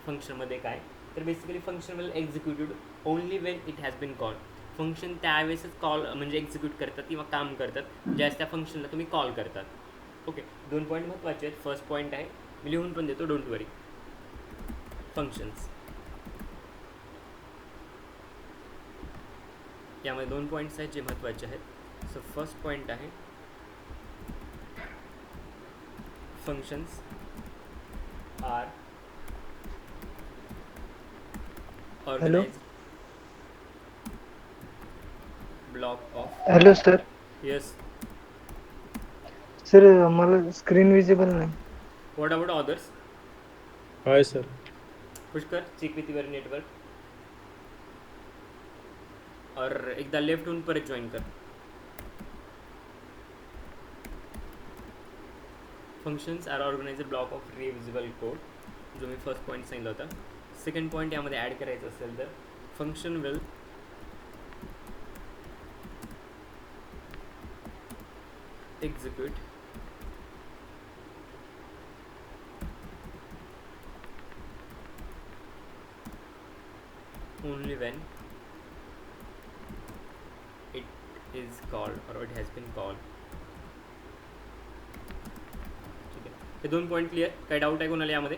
फंक्शनमध्ये काय, तर basically function will executed only when it has been call. Function त्यावेळेसच कॉल म्हणजे एक्झिक्यूट करतात किंवा काम करतात ज्यावेळेस त्या फंक्शनला तुम्ही कॉल करतात. ओके, 2 पॉईंट महत्त्वाचे आहेत. फर्स्ट पॉईंट आहे, मी लिहून पण देतो, डोंट वरी. फंक्शन्स, यामध्ये 2 पॉईंट्स आहेत जे महत्त्वाचे आहेत. सो फर्स्ट पॉईंट आहे functions are hello organised block of. Hello sir. Yes. Sir मला स्क्रीन विजिबल नाही. What about others? Hi sir. Pushkar, check with your network. और एकदा लेफ्ट होऊन परत जॉईन कर. Functions are organised block of reusable code, जो मी फर्स्ट पॉईंट सांगितलं होता. सेकंड पॉईंट यामध्ये ॲड करायचं असेल तर function will execute only when it is called or it has been called. ठीक आहे, हे 2 पॉईंट क्लिअर. काय डाऊट आहे कोणाला यामध्ये?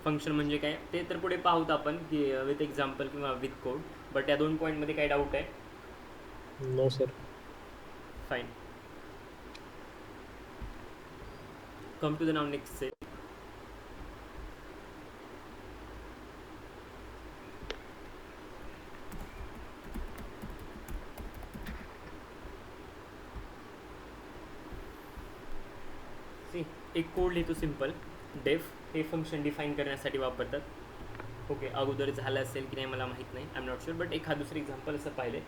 फंक्शन म्हणजे काय ते तर पुढे पाहूत आपण की विथ एक्झाम्पल किंवा विथ कोड, बट या 2 पॉईंटमध्ये काय डाऊट आहे? No sir. Fine. Come to the now next set. एक कोड लिहितो सिम्पल. डेफ हे फंक्शन डिफाईन करण्यासाठी वापरतात. ओके, अगोदर झालं असेल की नाही मला माहीत नाही, I am not sure, but एखाद दुसरं एक्झाम्पल असं पाहिले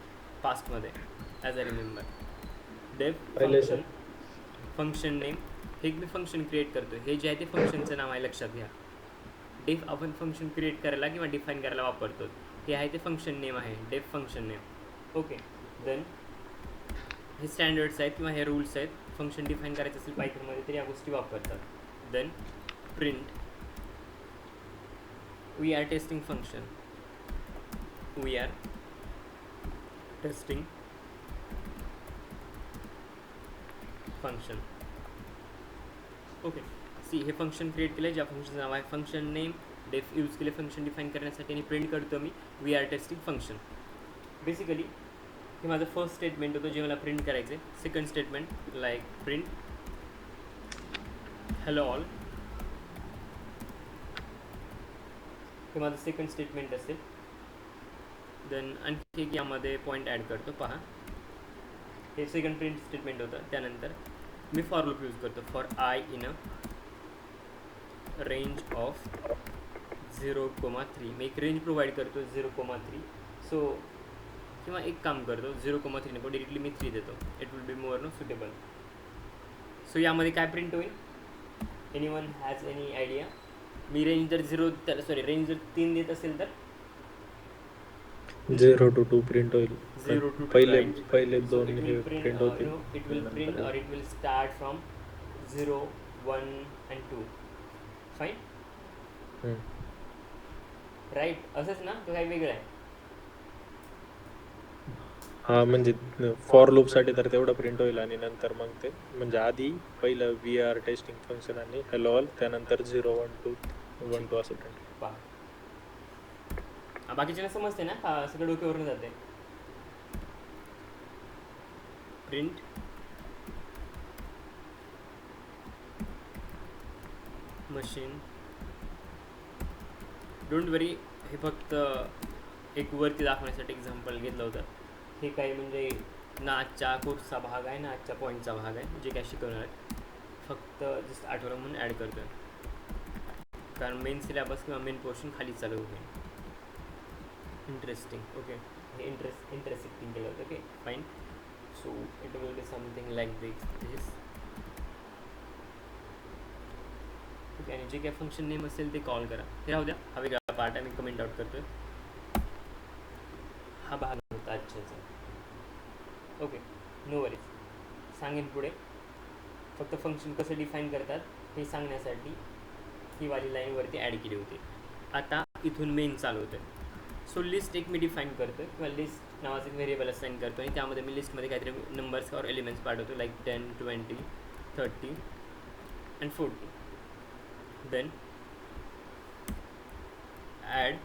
पास्टमध्ये ॲज अ रिमेंबर. डेफ पाहिले फंक्शन, सर. फंक्शन नेम, हे मी फंक्शन क्रिएट करतो, हे जे आहे ते फंक्शनचं नाव आहे, लक्षात घ्या. डेफ आपण फंक्शन क्रिएट करायला किंवा डिफाईन करायला वापरतो, हे आहे ते फंक्शन नेम आहे, डेफ फंक्शन नेम. ओके, देन हे स्टँडर्ड्स आहेत किंवा हे रूल्स आहेत. फंक्शन डिफाईन करायचं असेल पायथनमध्ये तर या गोष्टी वापरतात. Then print, we are testing function, we are testing function. Okay, see हे फंक्शन क्रिएट केलं, ज्या फंक्शनचं नाव आहे फंक्शन नेम. डेफ यूज केले फंक्शन डिफाईन करण्यासाठी आणि प्रिंट करतो मी we are testing function. Basically हे माझं फर्स्ट स्टेटमेंट होतं जे मला प्रिंट करायचं आहे. Second statement like print hello all, हे माझं सेकंड स्टेटमेंट असेल. देन आणखी एक यामध्ये पॉईंट ॲड करतो, पहा हे सेकंड प्रिंट स्टेटमेंट होतं. त्यानंतर मी फॉर लूप यूज करतो, for I in a range of 0,3. मी एक रेंज प्रोव्हाइड करतो 0,3. सो किंवा एक काम करतो 0,3 नको, डिरेक्टली मी 3 देतो, it will be more no suitable. So यामध्ये काय प्रिंट होईल? Anyone has any idea? मी रेंज जर 0 तर सॉरी रेंज जर 3 देत असेल तर 0 to 2 प्रिंट होईल. 0 to 2, पहिले right? पहिले So 2 it हे will print, प्रिंट होतील. no, it will print or it will start from 0, 1 and 2. Fine? Right, असंच ना? तो काही वेगळं आहे? हा, म्हणजे फॉर लूप साठी तर तेवढं प्रिंट होईल आणि नंतर मग ते म्हणजे आधी पहिलं वी आर टेस्टिंग फंक्शन आणि हॅलो ऑल, त्यानंतर 0, 1, 2, 1, 2 असं प्रिंट. पहा, बाकीच्याला समजते ना, सगळं डोक्यावरून जाते. प्रिंट मशीन, डोंट वरी, हे फक्त एक वरती दाखवण्यासाठी एक्झाम्पल घेतलं होतं. हे काही म्हणजे ना आजच्या कोर्सचा भाग आहे ना आजच्या पॉईंटचा भाग आहे, जे काय शिकवणार आहे, फक्त जस्ट आठवलं म्हणून ॲड करतो आहे, कारण मेन सिलेबस किंवा मेन पोर्शन खाली चालू होईल. इंटरेस्टिंग. ओके, हे इंटरेस्टिंग केलं होतं. Okay, fine. So it will be something like this. Okay, आणि जे काय फंक्शन नेम असेल ते कॉल करा. हे राहू द्या, हा वेगळा पार्ट आहे, मी कमेंट आउट करतो आहे. हा भाग होता आजच्याचा. ओके, नो वरीज, सांगेन पुढे. फक्त फंक्शन कसं डिफाईन करतात हे सांगण्यासाठी ही वाली लाईनवरती ॲड केली होती. आता इथून मेन चालू होतं. सो लिस्ट एक मी डिफाईन करतो किंवा लिस्ट नावाचं एक व्हेरिएबल असाईन करतो आणि त्यामध्ये मी लिस्टमध्ये काहीतरी नंबर्स और एलिमेंट्स पाठवतो like 10, 20, 30 and 40. Then add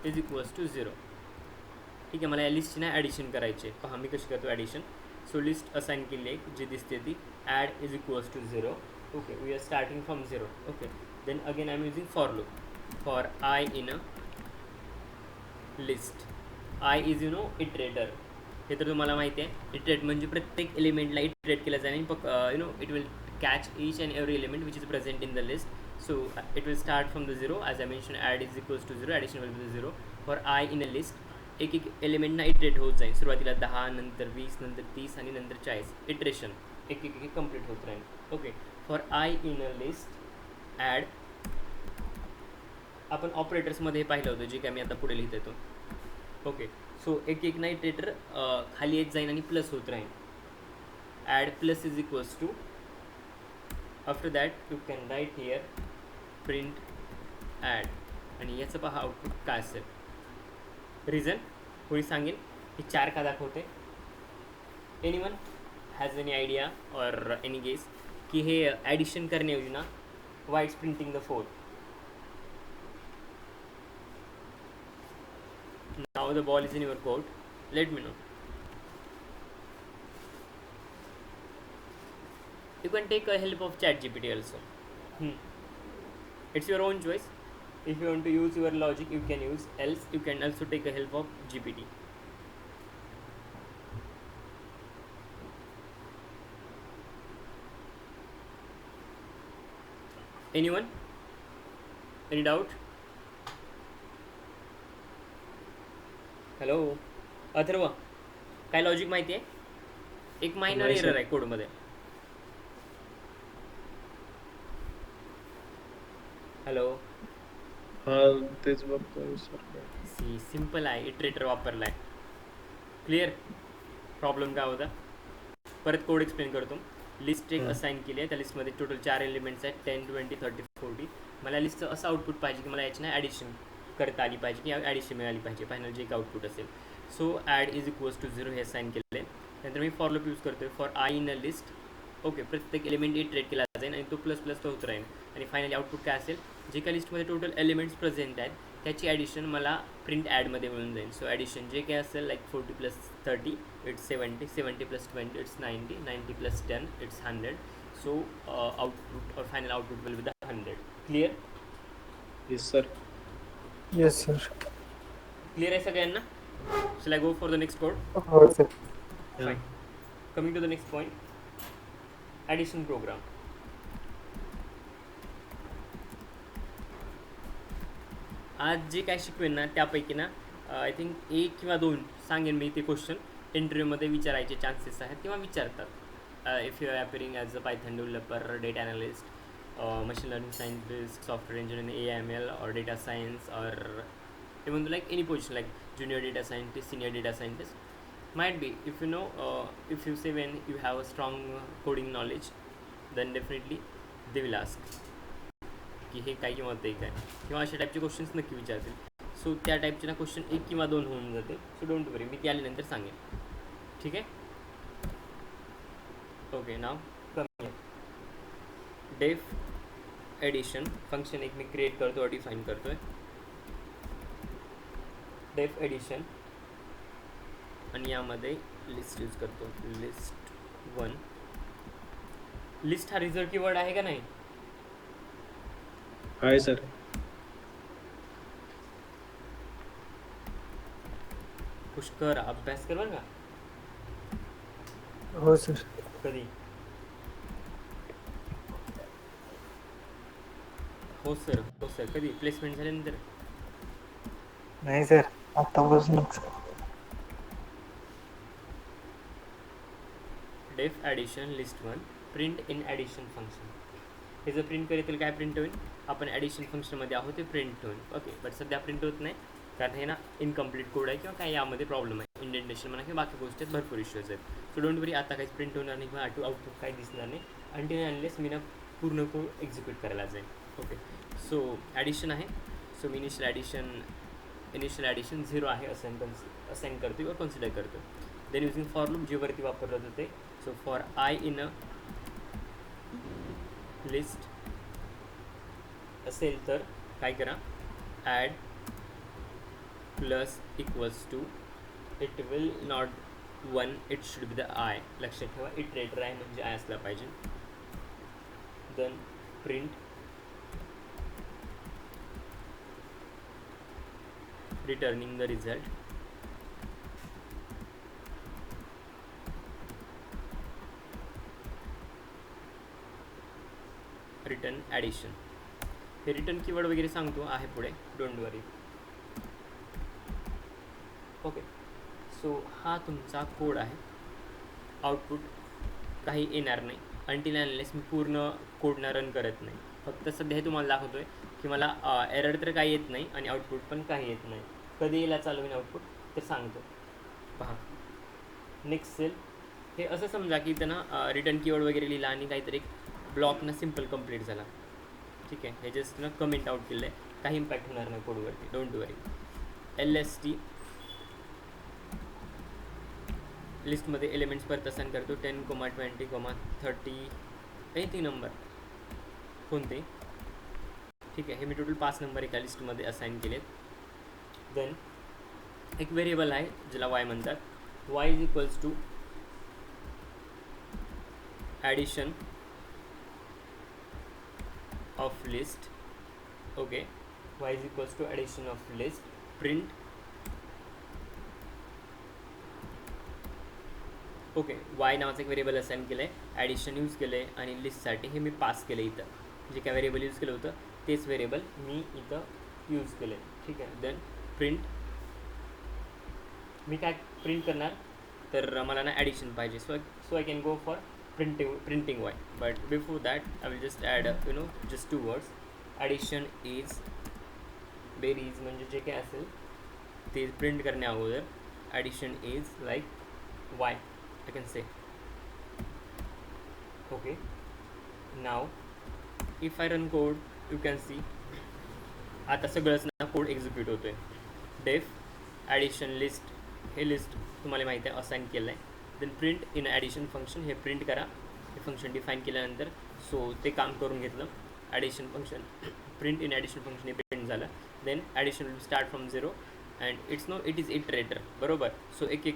is equals to 0. ठीक आहे, मला या लिस्टची नाही ॲडिशन करायची आहे. पहा मी कशी करतो ॲडिशन. सो लिस्ट असाईन केली आहे जी दिसते ती add is equals to 0. Okay, we are starting from 0. Okay, then again I am using for loop for I in a list. I is iterator. हे तर तुम्हाला माहिती आहे. इटरेट म्हणजे प्रत्येक एलिमेंटला इटरेट केलं जाईल आणि it will catch each and every element which is present in the list. So it will start from the 0. As I mentioned, add is equals to 0, addition will be 0. For I in a list, एक element ना iterate होत जाईल. सुरुवातीला 10, नंतर 20, नंतर 30 आणि नंतर 40. Iteration एक कंप्लीट होत राहील. Okay, for I in a list add. आपण ऑपरेटर्समध्ये पाहिलं होतं जे काय मी आता पुढे लिहित येतो. ओके, सो एक ना इटरेटर खाली येत जाईल आणि प्लस होत राहील. Add plus is equals to. After that you can write here print add. आणि याचं पहा आउटपुट काय असेल. रिझन कोणी सांगेल हे 4 का दाखवते. एनीवन हॅज एनी आयडिया और एनी गेस की हे ॲडिशन करण्याऐवजी ना why it's printing the 4. Now the ball is in your court. Late me no. You can take a help of ChatGPT also. It's your own choice. If you want to use your logic, you can use. Else, you can also take a help of GPT. Anyone? Any doubt? Hello? Atharva, काय logic माहिती आहे? एक minor error आहे कोडमध्ये. Hello. हां, तेच बघतोय sir. Simple आहे. इटरेटर वापरला आहे. क्लिअर. प्रॉब्लेम काय होता परत कोड एक्सप्लेन करतो. लिस्ट एक असाईन केली आहे. त्या लिस्टमध्ये टोटल 4 एलिमेंट्स आहेत 10, 20, 30, 40. मला लिस्टचं असं आउटपुट पाहिजे की मला याची नाही ॲडिशन करता आली पाहिजे की ॲडिशन मिळाली पाहिजे फायनल जे एक आउटपुट असेल. So add is equals to 0 हे असाईन केलेलं आहे. नंतर मी फॉर लूप यूज करतो आहे. For I in a list. Okay, प्रत्येक एलिमेंट इटरेट केला जाईल आणि तो प्लस प्लस तो होत राहील. आणि फायनली आउटपुट काय असेल जे काही लिस्टमध्ये टोटल एलिमेंट्स प्रेझेंट आहेत त्याची ॲडिशन मला प्रिंट ॲडमध्ये मिळून जाईल. सो ॲडिशन जे काय असेल like 40 plus 30 it's 70, 70 plus 20 it's 90, 90 plus 10 it's 100. So output or final output will be the 100. Clear? Yes sir. Yes sir. Clear आहे सगळ्यांना? Shall I go for the next code? हो sir. Fine. Coming to the next point, addition program. आज जे काय शिकवेन ना त्यापैकी ना आय थिंक 1 किंवा 2 सांगेन मी ते क्वेश्चन इंटरव्ह्यूमध्ये विचारायचे चान्सेस आहेत किंवा विचारतात. If you are appearing as a python developer, data analyst, machine learning scientist, software engineer, AML or data science, or even like any position like junior data scientist, senior data scientist. Might be if you know, if you say when you have a strong coding knowledge, then definitely they will ask की हे काय किंवा ते काय किंवा अशा टाईपचे questions नक्की विचारतील. सो त्या टाईपचे ना क्वेश्चन 1 किंवा 2 होऊन जाते. सो डोंट वरी, मी ते आल्यानंतर सांगेन. ठीक आहे. ओके, नाव कमी आहे. डेफ एडिशन फंक्शन एक मी क्रिएट करतो, डिफाईन करतो आहे. डेफ एडिशन आणि यामध्ये लिस्ट यूज करतो. लिस्ट 1. लिस्ट हा रिझल्ट कीवर्ड आहे का नाही? आहे सर. पुष्कर अभ्यास कर बरं का. हो सर. कधी? हो सर. हो सर. कधी? प्लेसमेंट झाल्यानंतर? नाही सर, आत्तापासूनच. डेफ addition list 1 print in addition function. हे जर प्रिंट करील काय प्रिंट होईल? आपण ॲडिशन फंक्शनमध्ये आहोत ते प्रिंट होईल. ओके, बट सध्या प्रिंट होत नाही कारण हे ना इनकम्प्लीट कोड आहे किंवा काय यामध्ये प्रॉब्लेम आहे. इंडेंटेशन म्हणा किंवा बाकी गोष्टी आहेत, भरपूर इश्यूज आहेत. सो डोंट वरी, आता काहीच प्रिंट होणार नाही किंवा आउटपुट काही दिसणार नाही अनटिल अनलेस मी ना पूर्ण कोड एक्झिक्यूट करायला जाईल. ओके, सो ॲडिशन आहे. सो मी इनिशियल ॲडिशन 0 आहे असाइन करतो किंवा कन्सिडर करतो. देन युजिंग फॉर लूप जे वरती वापरलं होतं ते. So for I in a list असेल तर काय करा, add plus equals to, it will not 1, it should be the I. लक्षात ठेवा इटरेटर आहे म्हणजे आय असला पाहिजे. Then print returning the result. Return addition. हे रिटर्न कीवर्ड वगैरे सांगतो आहे पुढे, डोंट वरी. ओके, सो हा तुमचा कोड आहे. आउटपुट काही येणार नाही अंटिल अनलेस मी पूर्ण कोडना रन करत नाही. फक्त सध्या हे तुम्हाला दाखवतो आहे की मला एरर तर काही येत नाही आणि आउटपुट पण काही येत नाही. कधी याला चालू होईल आउटपुट ते सांगतो. पहा नेक्स्ट सेल. हे असं समजा की त्यांना रिटर्न कीवर्ड वगैरे लिहिला आणि काहीतरी एक ब्लॉकनं सिम्पल कंप्लीट झाला. ठीक आहे, हे जस्ट ना कमेंट आउट केलं आहे, काही इम्पॅक्ट होणार नाही कोडवरती, डोंट वरी. LST लिस्टमध्ये एलिमेंट्स परत असाइन करतो. 10, 20, 30 काही नंबर कोणते. ठीक आहे, हे मी टोटल 5 नंबर एका लिस्टमध्ये असाइन केलेत. देन एक व्हेरिएबल आहे ज्याला वाय म्हणतात. Y is equals to addition of list. Okay, Y is equals to addition of list. Print. Okay, Y नावाचं एक व्हेरिएबल असाइन केलं आहे, ॲडिशन यूज केलं आहे आणि लिस्टसाठी हे मी पास केलं आहे. इथं जे काय व्हेरिएबल यूज केलं होतं तेच व्हेरिएबल मी इथं यूज केलं आहे. ठीक आहे. Then print. मी काय प्रिंट करणार तर मला ना ॲडिशन पाहिजे. So I can go for printing Y. But before that I will just add just 2 words. Addition is बेरीज म्हणजे जे काय असेल ते प्रिंट करण्या अगोदर addition is like Y I can say. Okay, now if I run code you can see आता सगळंच ना कोड एक्झिक्यूट होतोय. डेफ ॲडिशन लिस्ट, हे लिस्ट तुम्हाला माहिती आहे असाइन केलं आहे. Then print in addition function, हे प्रिंट करा. हे फंक्शन डिफाईन केल्यानंतर सो ते काम करून घेतलं. Addition function print in addition function हे प्रिंट झालं. Then addition will start from 0 and it is iterator. बरोबर. सो एक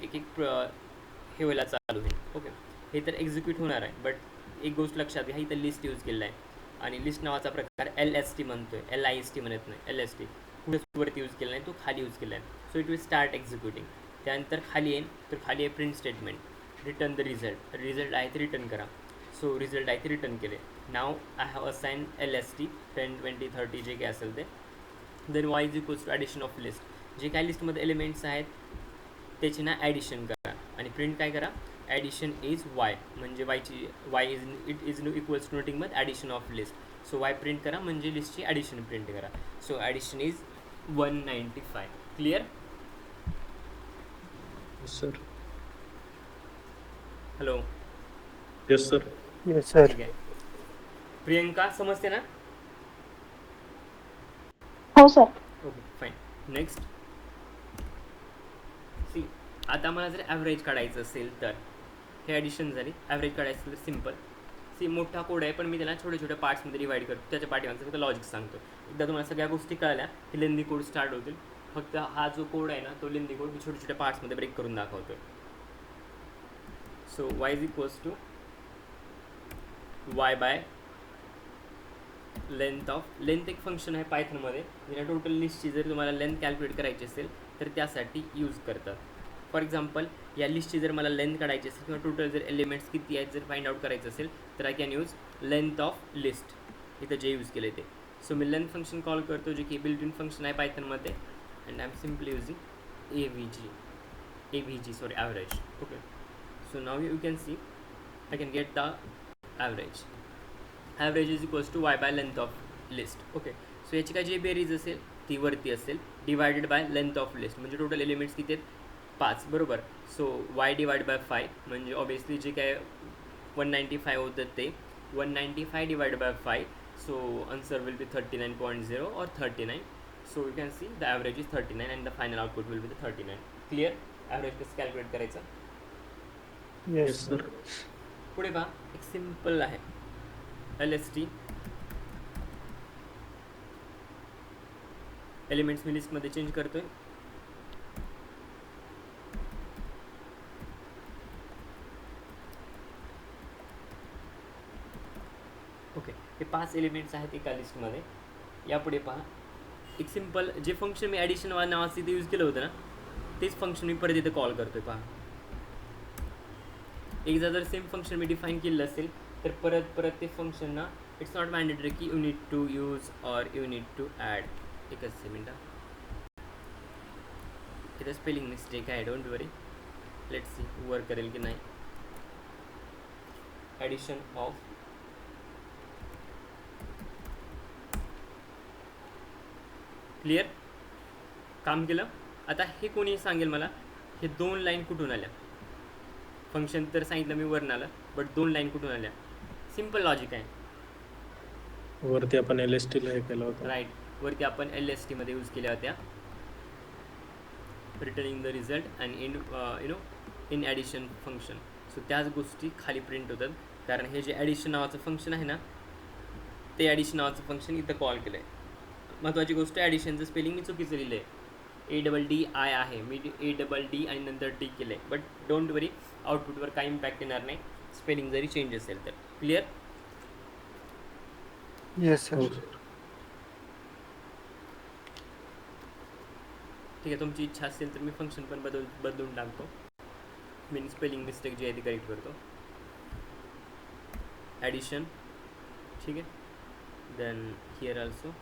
हे व्हायला चालू होईल. ओके, हे तर एक्झिक्यूट होणार आहे. बट एक गोष्ट लक्षात घ्या, इथं लिस्ट यूज केलेला आहे आणि लिस्ट नावाचा प्रकार LST म्हणतोय, LIST म्हणत नाही. LST पुढे वरती यूज केला नाही, तो खाली यूज केला आहे. So it will start executing. त्यानंतर खाली येईल तर खाली आहे print statement. Return the result. Result आहे ते रिटर्न करा. सो रिझल्ट आहे ते रिटर्न केले. Now I have assign LST 10, 20, 30 जे काय असेल ते. Then Y is equals to addition of list. जे काय लिस्टमध्ये एलिमेंट्स आहेत त्याची ना ॲडिशन करा आणि प्रिंट काय करा, ॲडिशन इज वाय म्हणजे y is equals to nothing मग addition of list. So y print करा म्हणजे लिस्टची ॲडिशन प्रिंट करा. So addition is 195. Clear? Sir. Hello. Yes sir. Yes sir. ठीक आहे. प्रियंका समजते ना? हो sir. Okay fine. Next see. आता मला जर ॲव्हरेज काढायचं असेल तर हे ॲडिशन झाली. ॲव्हरेज काढायचं असेल तर सिम्पल. सी मोठा कोड आहे पण मी त्याला छोट्या छोट्या पार्ट्समध्ये डिवाईड करतो. त्याच्या पाठीमागचं फक्त लॉजिक सांगतो. एकदा तुम्हाला सगळ्या गोष्टी कळल्या की लेंदी कोड स्टार्ट होतील. फक्त हा जो कोड आहे ना तो लेंदी कोड मी छोट्या छोट्या पार्ट्समध्ये ब्रेक करून दाखवतो. So Y is equals to Y by length of. Length एक फंक्शन आहे पायथनमध्ये ज्याला टोटल लिस्टची जर तुम्हाला लेंथ कॅल्क्युलेट करायची असेल तर त्यासाठी यूज करतात. फॉर एक्झाम्पल या लिस्टची जर मला लेंथ काढायची असेल किंवा टोटल जर एलिमेंट्स किती आहेत जर फाइंड आउट करायचं असेल तर I can use length of list. इथं जे यूज केले ते. सो मी लेंथ फंक्शन कॉल करतो जे की बिल्ट इन फंक्शन आहे पायथनमध्ये and I am simply using AVG sorry average. Okay. So now you can see I can get the average. Average is equals to Y by length of list. Okay. So याची काय जे बेरीज असेल ती वरती असेल divided by length of list म्हणजे total elements किती आहेत 5. बरोबर. सो वाय डिवाइड बाय 5 म्हणजे ऑब्वियसली जे काय 195 होतं ते 195 divide by 5 So answer will be 39.0 or 39. So you can see the average is 39 and the final output will be the 39. Clear? Average कसं कॅल्क्युलेट करायचं? Yes yes sir. पुढे पहा, एक सिम्पल आहे LST एलिमेंट्स मी लिस्टमध्ये चेंज करतोय. Okay, हे 5 elements आहेत एका लिस्टमध्ये. यापुढे पहा, एक सिम्पल जे फंक्शन मी ॲडिशन नावाचं इथे यूज केलं होतं ना, तेच फंक्शन मी परत इथे कॉल करतोय. पहा, एकदा जर सेम फंक्शन मी डिफाईन केलं असेल तर परत ते फंक्शन ना, इट्स नॉट मॅन्डेटरी की यू नीड टू यूज और यू नीड टू ॲड. एकच मिनटं, इथं स्पेलिंग मिस्टेक आहे, don't worry. Let's see work करेल की नाही. ॲडिशन ऑफ क्लिअर, काम केलं. आता हे कोणी सांगेल मला, हे 2 लाईन कुठून आल्या? फंक्शन तर सांगितलं मी वरून आलं, बट 2 लाईन कुठून आल्या? सिम्पल लॉजिक आहे. वरती आपण LST ला हे केलं होतं. राईट, वरती आपण LST मध्ये यूज केल्या होत्या. Returning the result and in addition function. So त्याच गोष्टी खाली प्रिंट होतात, कारण हे जे ॲडिशन नावाचं फंक्शन आहे ना, ते ॲडिशन नावाचं फंक्शन इथं कॉल केलं आहे. महत्त्वाची गोष्ट, ॲडिशनचं स्पेलिंग मी चुकीचं लिहिलं आहे. ADDI आहे, मी ADD आणि नंतर टी केलं आहे. बट डोंट वरी, आउटपुटवर काही इम्पॅक्ट येणार नाही स्पेलिंग जरी चेंज असेल तर. क्लिअर? येस हो सर. सर. ठीक आहे, तुमची इच्छा असेल तर मी फंक्शन पण बदलून टाकतो. मी स्पेलिंग मिस्टेक जी आहे ती करेक्ट करतो. ॲडिशन, ठीक आहे. Then here also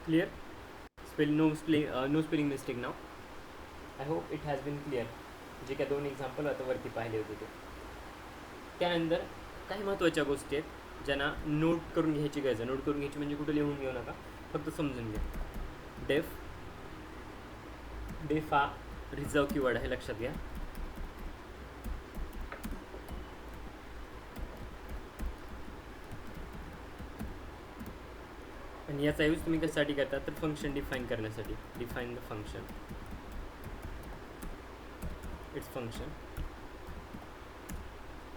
clear. no spelling mistake now. I hope it has been clear. जे काय 2 एक्झाम्पल आता वरती पाहिले होते ते. त्यानंतर काही महत्त्वाच्या गोष्टी आहेत ज्यांना नोट करून घ्यायची गरज आहे. नोट करून घ्यायची म्हणजे कुठे लिहून घेऊ नका, फक्त समजून घ्या. डेफ हा रिझर्व कीवर्ड आहे, लक्षात घ्या. आणि याचा यूज तुम्ही कशासाठी करता तर फंक्शन डिफाईन करण्यासाठी. Define the function, its function.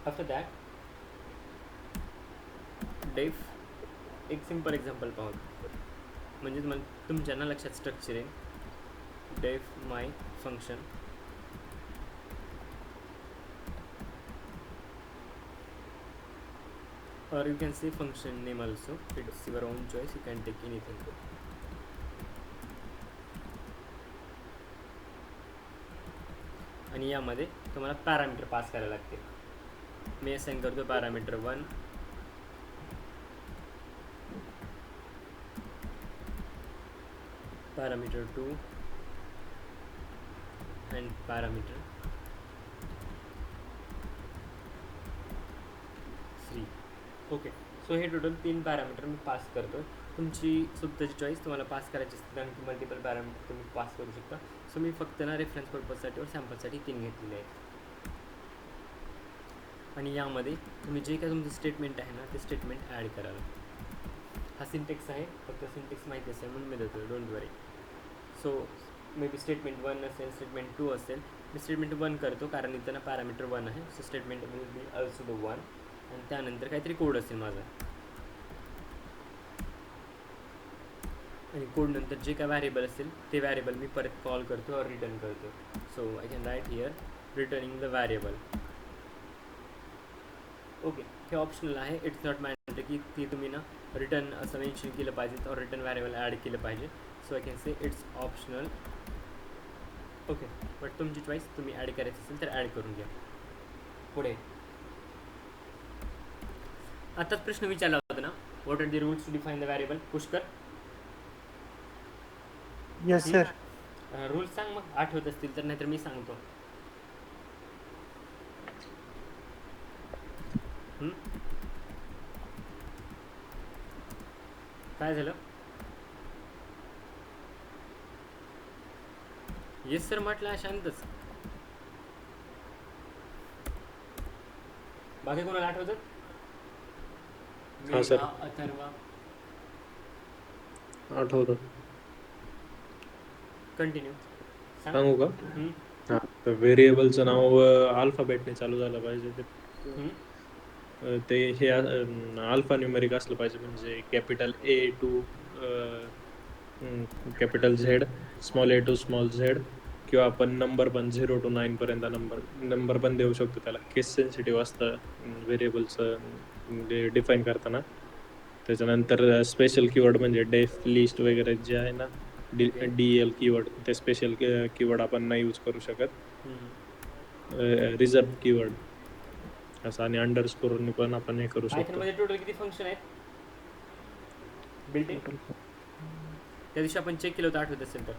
After that डेफ, एक सिम्पल एक्झाम्पल पाहू म्हणजे तुम्हाला तुमच्या लक्षात स्ट्रक्चर आहे. डेफ माय function, or you can say function name also, it's your own choice, you can take anything. आणि यामध्ये तुम्हाला पॅरामीटर पास करायला लागते. मी असाइन करतो parameter 1, parameter 2 and parameter 3. Okay, so हे टोटल 3 पॅरामीटर मी पास करतो. तुमची स्वतःची चॉईस, तुम्हाला पास करायची असते कारण मल्टिपल पॅरामीटर तुम्ही पास करू शकता. सो मी फक्त ना रेफरन्स पर्पजसाठी और सॅम्पलसाठी 3 घेतलेले आहेत. आणि यामध्ये तुम्ही जे काय तुमचं स्टेटमेंट आहे ना, ते स्टेटमेंट ॲड कराल. हा सिंटेक्स आहे, फक्त सिंटेक्स माहिती असेल म्हणून मी देतो, don't worry. So may be statement 1 असेल, स्टेटमेंट 2 असेल. मी स्टेटमेंट 1 करतो कारण इथं ना पॅरामीटर 1 आहे. So statement will be also the 1. आणि त्यानंतर काहीतरी कोड असेल माझा, आणि कोड नंतर जे काय व्हॅरिएबल असेल ते व्हॅरिएबल मी परत कॉल करतो और रिटर्न करतो. So I can write here returning the variable. Okay, हे ऑप्शनल आहे, इट्स नॉट मॅटर की ती तुम्ही ना रिटर्न असं मेन्शन केलं पाहिजे और रिटर्न व्हॅरिएबल ॲड केलं पाहिजे. So I can say it's optional. Okay, but तुमची चॉईस, तुम्ही ॲड करायचं असेल तर ॲड करून घ्या. पुढे आताच प्रश्न विचारला होता ना, what are the rules to define the variable? Pushkar, yes sir. Rules सांग मग, आठवत असतील तर, नाहीतर मी सांगतो. काय झालं? येस सर म्हटलं शांतच. बाकी कोणाला आठवतं? हा, सर. अथर्वा. आठवतं. कंटिन्यू सांगू का? हा, तर व्हेरिएबलचं नाव अल्फाबेटने चालू झालं पाहिजे. ते हे अल्फा न्यूमेरिक असलं पाहिजे, म्हणजे capital A to capital Z, small A to small Z, किंवा आपण नंबर पण 0 to 9 पर्यंत नंबर पण देऊ शकतो. त्याला केस सेन्सिटिव्ह असतं व्हेरिएबलचं डिफाईन करताना. त्याच्यानंतर स्पेशल कीवर्ड म्हणजे डेफ, लिस्ट वगैरे जे आहे ना, DL कीवर्ड, ते स्पेशल कीवर्ड आपण नाही यूज करू शकत. रिझर्व कीवर्ड असं, आणि अंडरस्कोरने पण आपण हे करू शकतो. पायथनमध्ये टोटल किती फंक्शन आहेत बिल्ट इन? टोटल त्या दिवशी आपण चेक केलं होतं, आठवत असेल तर.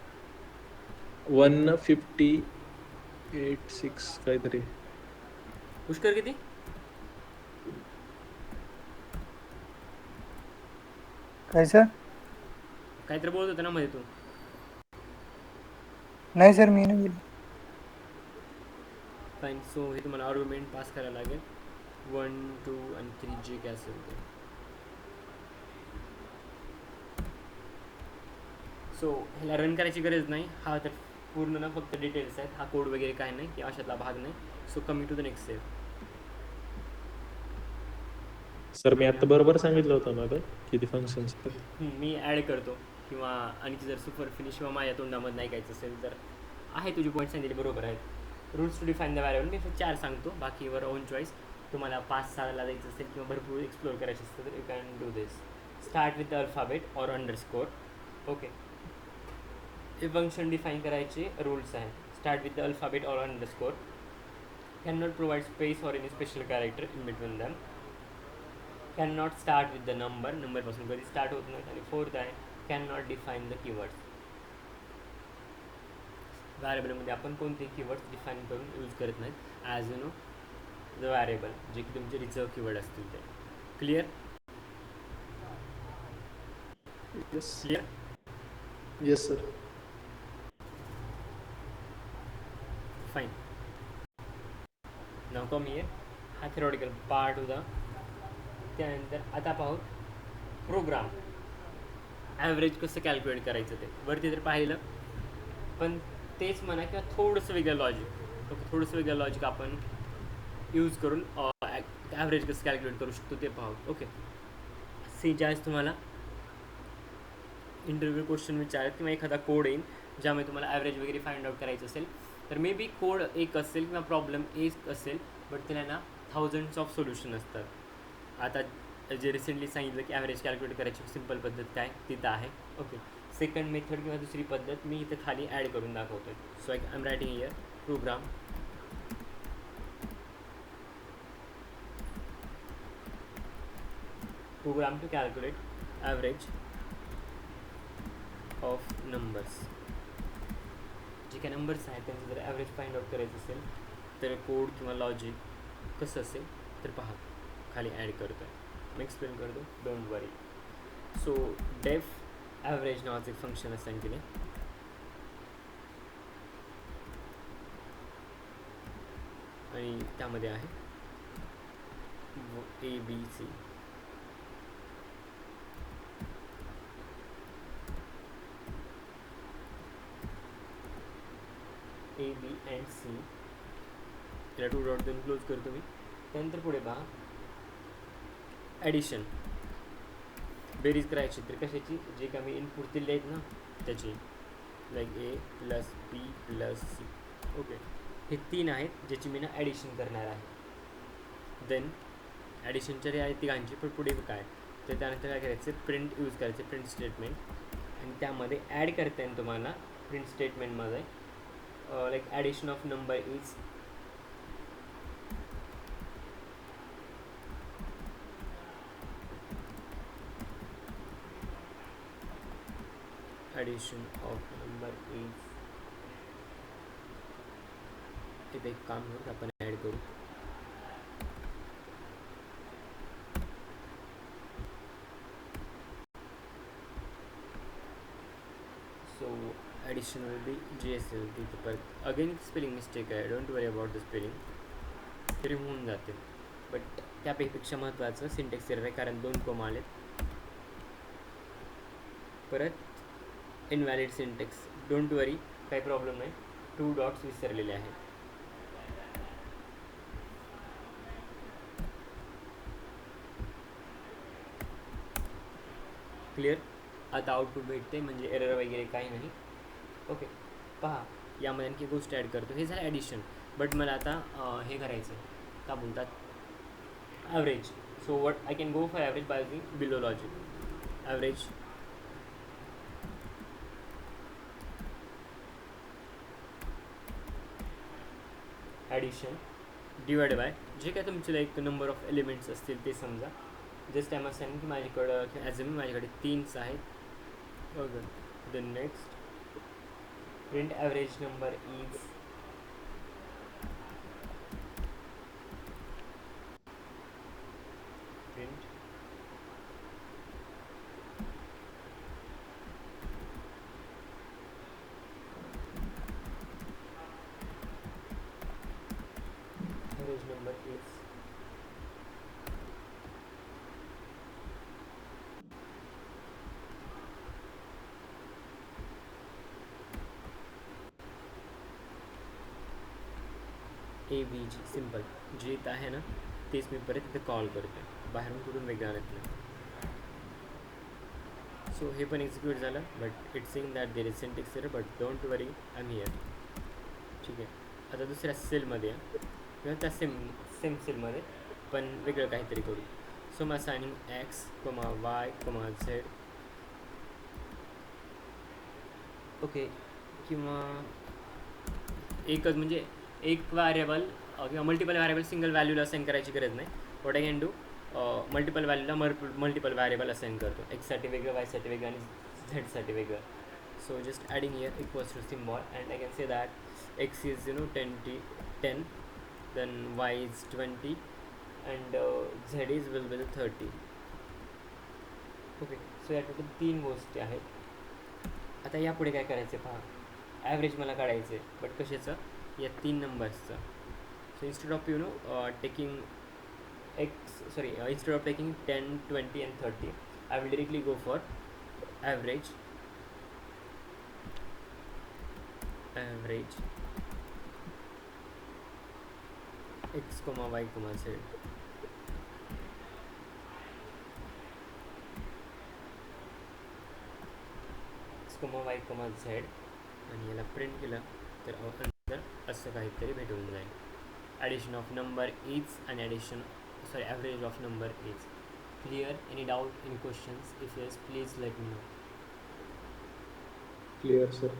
158 काहीतरी. पुष्कर किती? काय सर? काहीतरी बोलत होता ना मध्ये तू. नाही सर, मी नाही बोललो. फाईन. सो हे तुम्हाला आर्ग्युमेंट पास करायला लागेल. 1, 2 आणि 3 जे काय असेल ते. सो ह्याला रन करायची गरज नाही. हा तर पूर्ण ना फक्त डिटेल्स आहेत. हा कोड वगैरे काय नाही, किंवा अशातला भाग नाही. So coming to the next step. Sir, मी आता बरोबर सांगितलं होतं ना किती फंक्शन्स आहेत. मी ॲड करतो, किंवा आणखी जर सुपर फिनिश किंवा माझ्या तोंडामध्ये नाही कायचं असेल तर आहे, तुझी पॉईंट सांगितले बरोबर आहेत. Rules to define the variable मी 4 सांगतो, बाकीवर ओन चॉईस. तुम्हाला 5-6ला जायचं असेल किंवा भरपूर एक्सप्लोर करायचं असेल तर you can do this. Start with the alphabet or underscore. Okay, हे फंक्शन डिफाईन करायचे रूल्स आहेत. Start with the alphabet or underscore. Can not provide space or any special character in between them. Can not start with the नंबरपासून कधी start होत नाही. आणि 4th आहे, can not define the keywords. व्हॅरिएबलमध्ये आपण कोणते कीवर्ड्स डिफाईन करून यूज करत नाहीत, as you know the variable, जे की तुमचे रिझर्व कीवर्ड असतील ते. Clear? Clear? Yes sir. Fine. नाव कमी आहे, हा थेरॉटिकल पार्ट होता. त्यानंतर आता पाहू प्रोग्राम. ॲव्हरेज कसं कॅल्क्युलेट करायचं ते वरती तर पाहिलं, पण तेच म्हणा किंवा थोडंसं वेगळं लॉजिक. ओके, थोडंसं वेगळं लॉजिक आपण यूज करून ॲव्हरेज कसं कॅल्क्युलेट करू शकतो ते पाहू. ओके, सी ज्यावेळेस तुम्हाला इंटरव्ह्यू क्वेश्चन विचारत किंवा एखादा कोड येईल ज्यामुळे तुम्हाला ॲव्हरेज वगैरे फाइंड आउट करायचं असेल, तर मे बी कोड एक असेल किंवा प्रॉब्लेम एक असेल, बट त्याला ना थाउजंड्स ऑफ सोल्युशन असतात. आता जे रिसेंटली सांगितलं की ॲव्हरेज कॅल्क्युलेट करायची सिंपल पद्धत काय तिथं आहे. ओके, सेकंड मेथड किंवा दुसरी पद्धत मी इथे खाली ॲड करून दाखवतो आहे. So I am writing here program. Program to calculate average of numbers. जे काही नंबर्स आहेत त्यांचं जर ॲव्हरेज फाइंड आउट करायचं असेल तर कोड किंवा लॉजिक कसं असेल तर पहा, खाली ॲड करतो आहे. मी एक्सप्लेन करतो, don't worry. So def average नावाचं एक फंक्शन असाईन केले. आणि त्यामध्ये आहे ABC. A, B and C. त्याला 2 डॉट देऊन क्लोज करतो मी. त्यानंतर पुढे पहा ॲडिशन. बेरीज करायची तर कशाची, जे का मी इनपुट दिले आहेत ना त्याची, like A + B + C. Okay, हे 3 आहेत ज्याची मी ना ॲडिशन करणार आहे. देन ॲडिशनच्या रे आहेत तिघांची, पण पुढे काय तर त्यानंतर काय करायचं, प्रिंट यूज करायचे, प्रिंट स्टेटमेंट. आणि त्यामध्ये ॲड करता येईल तुम्हाला प्रिंट स्टेटमेंटमध्ये like addition of number is addition of number is. इथे एक काम होईल, आपण ॲड करू. ॲडिशन विल बी GSL तिथं परत अगेन स्पेलिंग मिस्टेक आहे, don't worry about the spelling, तरी होऊन जाते. बट त्यापेक्षा महत्त्वाचं सिंटेक्स एरर आहे, कारण 2 कोमा आलेत. परत इनव्हॅलिड सिंटेक्स, डोंट वरी, काही प्रॉब्लेम नाही, 2 डॉट्स विसरलेले आहेत. क्लिअर. आता आउटपुट भेटते म्हणजे एरर वगैरे काही नाही. ओके, पहा यामध्ये आणखी गोष्ट ॲड करतो. हे झालं ॲडिशन. बट मला आता हे करायचं आहे, का बोलतात, average. So what I can go for average by using below logic. Average addition divide by J काय तुमचे लाईक नंबर ऑफ एलिमेंट्स असतील ते समजा. जस्ट आय मस्ट सांगेन की माझ्याकडं ॲज अ माझ्याकडे 3च आहेत. Okay, the next print average number is print average number is AVG. Simple जे इथं आहे ना तेच मी परत इथं कॉल करतो, बाहेरून कुठून वेगळं आणत नाही. सो हे पण एक्झिक्यूट झालं. But it's saying that there is syntax error, but don't worry I am here. ठीक आहे. आता दुसऱ्या सेलमध्ये किंवा त्या सेम सेलमध्ये पण वेगळं काहीतरी करू. सो मग assigning X, Y, Z. Okay, किंवा एकच म्हणजे एक व्हॅरिएबल किंवा मल्टिपल व्हॅरिएबल सिंगल व्हॅल्यूला असाइन करायची गरज नाही. What I can do, multiple व्हॅल्यूला मल्टिपल व्हॅरिएबल असाइन करतो. एक्ससाठी वेगळं, वायसाठी वेगळं आणि झेडसाठी वेगळं. So just adding here equals to symbol and I can say that X is 10, then Y is 20 and Z is will be 30. Okay, so या टोटल 3 गोष्टी आहेत. आता यापुढे काय करायचं पहा, ॲव्हरेज मला काढायचं आहे. बट कशाचं, या 3 नंबर्सचं. So instead of taking instead of taking 10, 20 and 30, I will directly go for average X, Y, Z. X, Y, Z आणि याला प्रिंट केलं तर नंतर असं काहीतरी भेटून जाईल. ॲडिशन ऑफ नंबर इज आणि average of number is. Clear? Any doubt, any questions? If yes please let me no. Clear sir.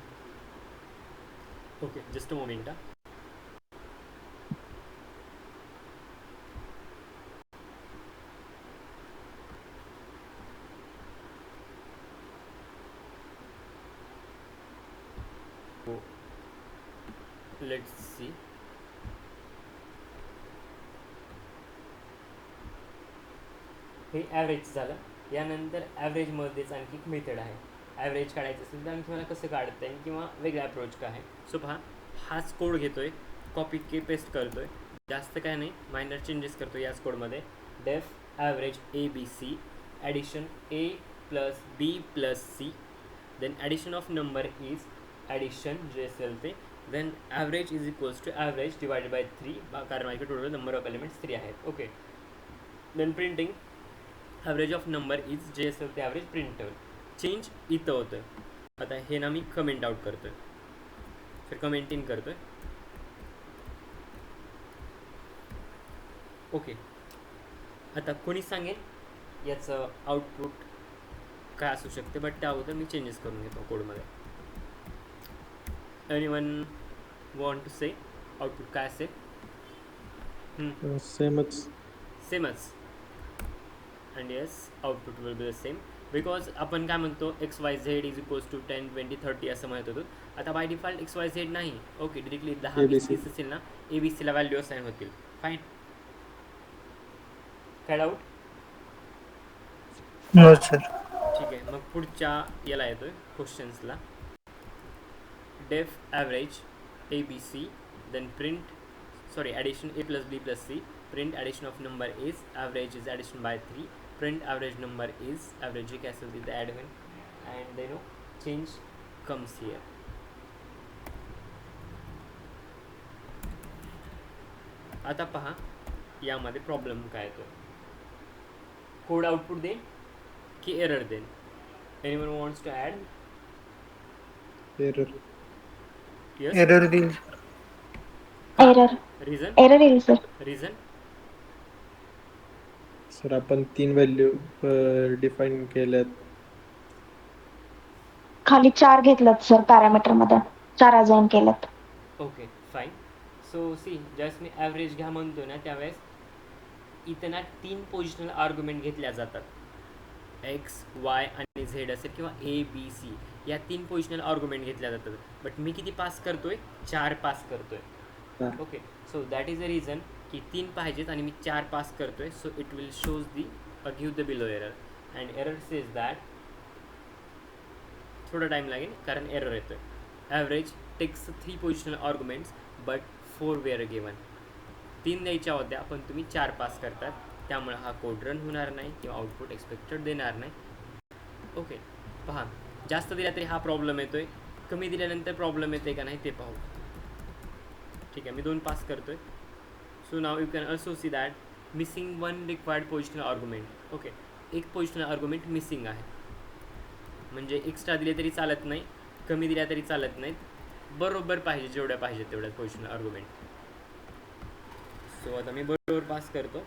Okay, just a moment. Let's see. हे ॲव्हरेज झालं. यानंतर ॲव्हरेजमध्येच आणखी एक मेथड आहे. ॲव्हरेज काढायचं असेल तर आणखी मला कसं काढता येईल किंवा वेगळा अप्रोच काय आहे. सो पहा, हाच कोड घेतो आहे, कॉपी पेस्ट करतो आहे. जास्त काय नाही, मायनर चेंजेस करतो याच कोडमध्ये. Def average ABC, addition A + B + C, then addition of number is addition जे असेल ते, then average is equals to average divided by 3, कारण माझ्याकडे टोटल नंबर ऑफ एलिमेंट्स 3 आहेत. Okay, then printing average of number is जे असेल ते average print होईल. चेंज इथं होतं. आता हे ना मी कमेंट आउट करतो आहे, फिर कमेंट इन करतो आहे. ओके, आता कोणी सांगेल याचं आउटपुट काय असू शकते, बट त्या अगोदर मी चेंजेस करून घेतो कोडमध्ये. Anyone want to say output काय असेल? सेमच. And yes, output will be the same, because आपण काय म्हणतो XYZ इज इक्वल्स टू 10, 20, 30 असं म्हणत होतो. आता बाय डिफॉल्ट XYZ नाही. ओके, डिरेक्टली 10, 20, 30 असेल ना, ABCला व्हॅल्यू असाइन होतील. फाईन. काय डाऊट? No sir. ठीक आहे, मग पुढच्या याला येतोय क्वेश्चन्सला. def average ABC, then print, sorry, addition A plus B plus C, print addition of number is, average is addition by 3, print average number is, average एक असेल तिथे ॲड होईल, and then change comes here. आता पहा यामध्ये problem काय येतो, code output देईन की एरर देईन. Anyone wants to add? Error. Yes. Error देईल. Error reason? एरर येईल सर. रिझन? सर आपण 3 व्हॅल्यू डिफाईन केल्यात. खाली 4 घेतलं सर पॅरामीटर मध्ये, 4 असाइन केलं. Okay fine. सो सी, ज्यावेळेस मी ॲव्हरेज घ्या म्हणतो ना त्यावेळेस इथं ना 3 पोझिशनल आर्ग्युमेंट घेतल्या जातात, एक्स वाय आणि झेड असेल किंवा ए बी सी, या 3 पोझिशनल आर्ग्युमेंट घेतल्या जातात. बट मी किती पास करतोय? 4 पास करतोय. Okay, so that is a reason की 3 पाहिजेत आणि मी 4 पास करतोय. So it will shows the give the below error, and error says that, थोडा टाईम लागेल कारण एरर येतोय. Average takes 3 positional arguments but 4 were given. 3 द्यायच्या होत्या पण तुम्ही 4 पास करतात, त्यामुळे हा कोड रन होणार नाही किंवा आउटपुट एक्सपेक्टेड देणार नाही. ओके, पहा जास्त दिला तरी हा प्रॉब्लेम येतोय, कमी दिल्यानंतर प्रॉब्लेम येते का नाही ते पाहू. ठीक आहे, मी 2 पास करतोय. So now you can also see that missing 1 required positional argument. Okay, एक पोझिशनल आर्ग्युमेंट मिसिंग आहे, म्हणजे एक्स्ट्रा दिले तरी चालत नाही, कमी दिल्या तरी चालत नाहीत, बरोबर पाहिजे जेवढ्या पाहिजे तेवढ्या पोझिशनल आर्ग्युमेंट. सो आता मी बरोबर पास करतो.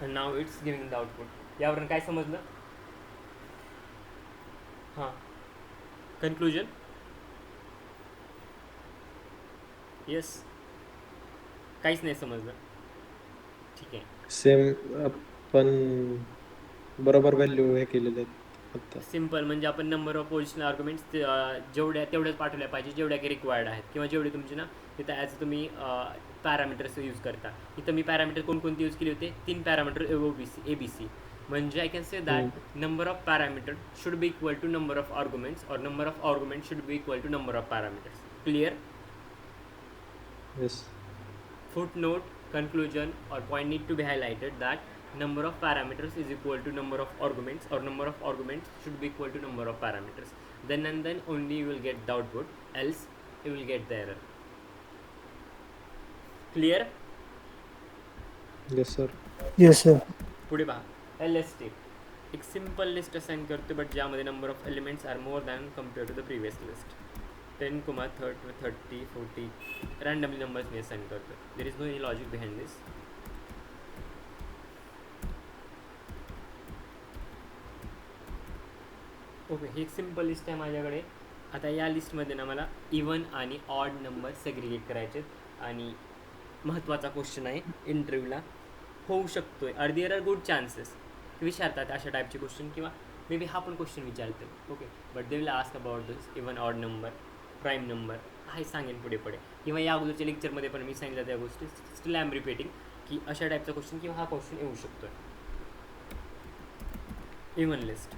नाव इट्स गिविंग द आउटपुट. यावरून काय समजलं? हां, कन्क्लुजन? येस, काहीच नाही समजलं. ठीक आहे, सेम आपण बरोबर व्हॅल्यू हे केलेले आहेत आता. सिम्पल. म्हणजे आपण नंबर ऑफ पोझिशनल आर्ग्युमेंट्स जेवढ्या तेवढ्याच पाठवल्या पाहिजे जेवढ्या काही रिक्वायर्ड आहेत, किंवा जेवढे तुमचे ना तिथं ॲज तुम्ही पॅरामीटर्स यूज करता. इथं मी पॅरामीटर कोणकोणते यूज केले होते? 3 पॅरामीटर ए बी सी. म्हणजे I can say that number of parameter should be equal to number of arguments, or number of arguments should be equal to number of parameters. Clear? Yes. Footnote, conclusion, or point need to be highlighted that number of parameters is equal to number of arguments, or number of arguments should be equal to number of parameters. Then and then only you will get the output, else you will get the error. Clear? Yes sir. Yes sir. पुढे पहा, LST एक simple list assign करतो, but ज्यामध्ये number of elements are more than compare to the previous list. 10, 30, 40 randomly numbers मी assign करतो. There is no any logic behind this. Okay, ही एक simple list आहे माझ्याकडे. आता या लिस्टमध्ये ना मला इवन आणि ऑड नंबर सेग्रिगेट करायचे आहेत, आणि महत्त्वाचा क्वेश्चन आहे, इंटरव्ह्यूला होऊ शकतो आहे, are there are good chances विचारतात अशा टाईपचे क्वेश्चन, किंवा मे बी हा पण क्वेश्चन विचारते. Okay, but they will ask about this even odd number, prime number, हे सांगेन पुढे पुढे, किंवा या अगोदरच्या लेक्चरमध्ये पण मी सांगितलं त्या गोष्टी. स्टील आय एम रिपीटिंग की अशा टाईपचा क्वेश्चन किंवा हा क्वेश्चन येऊ शकतो आहे. Even list,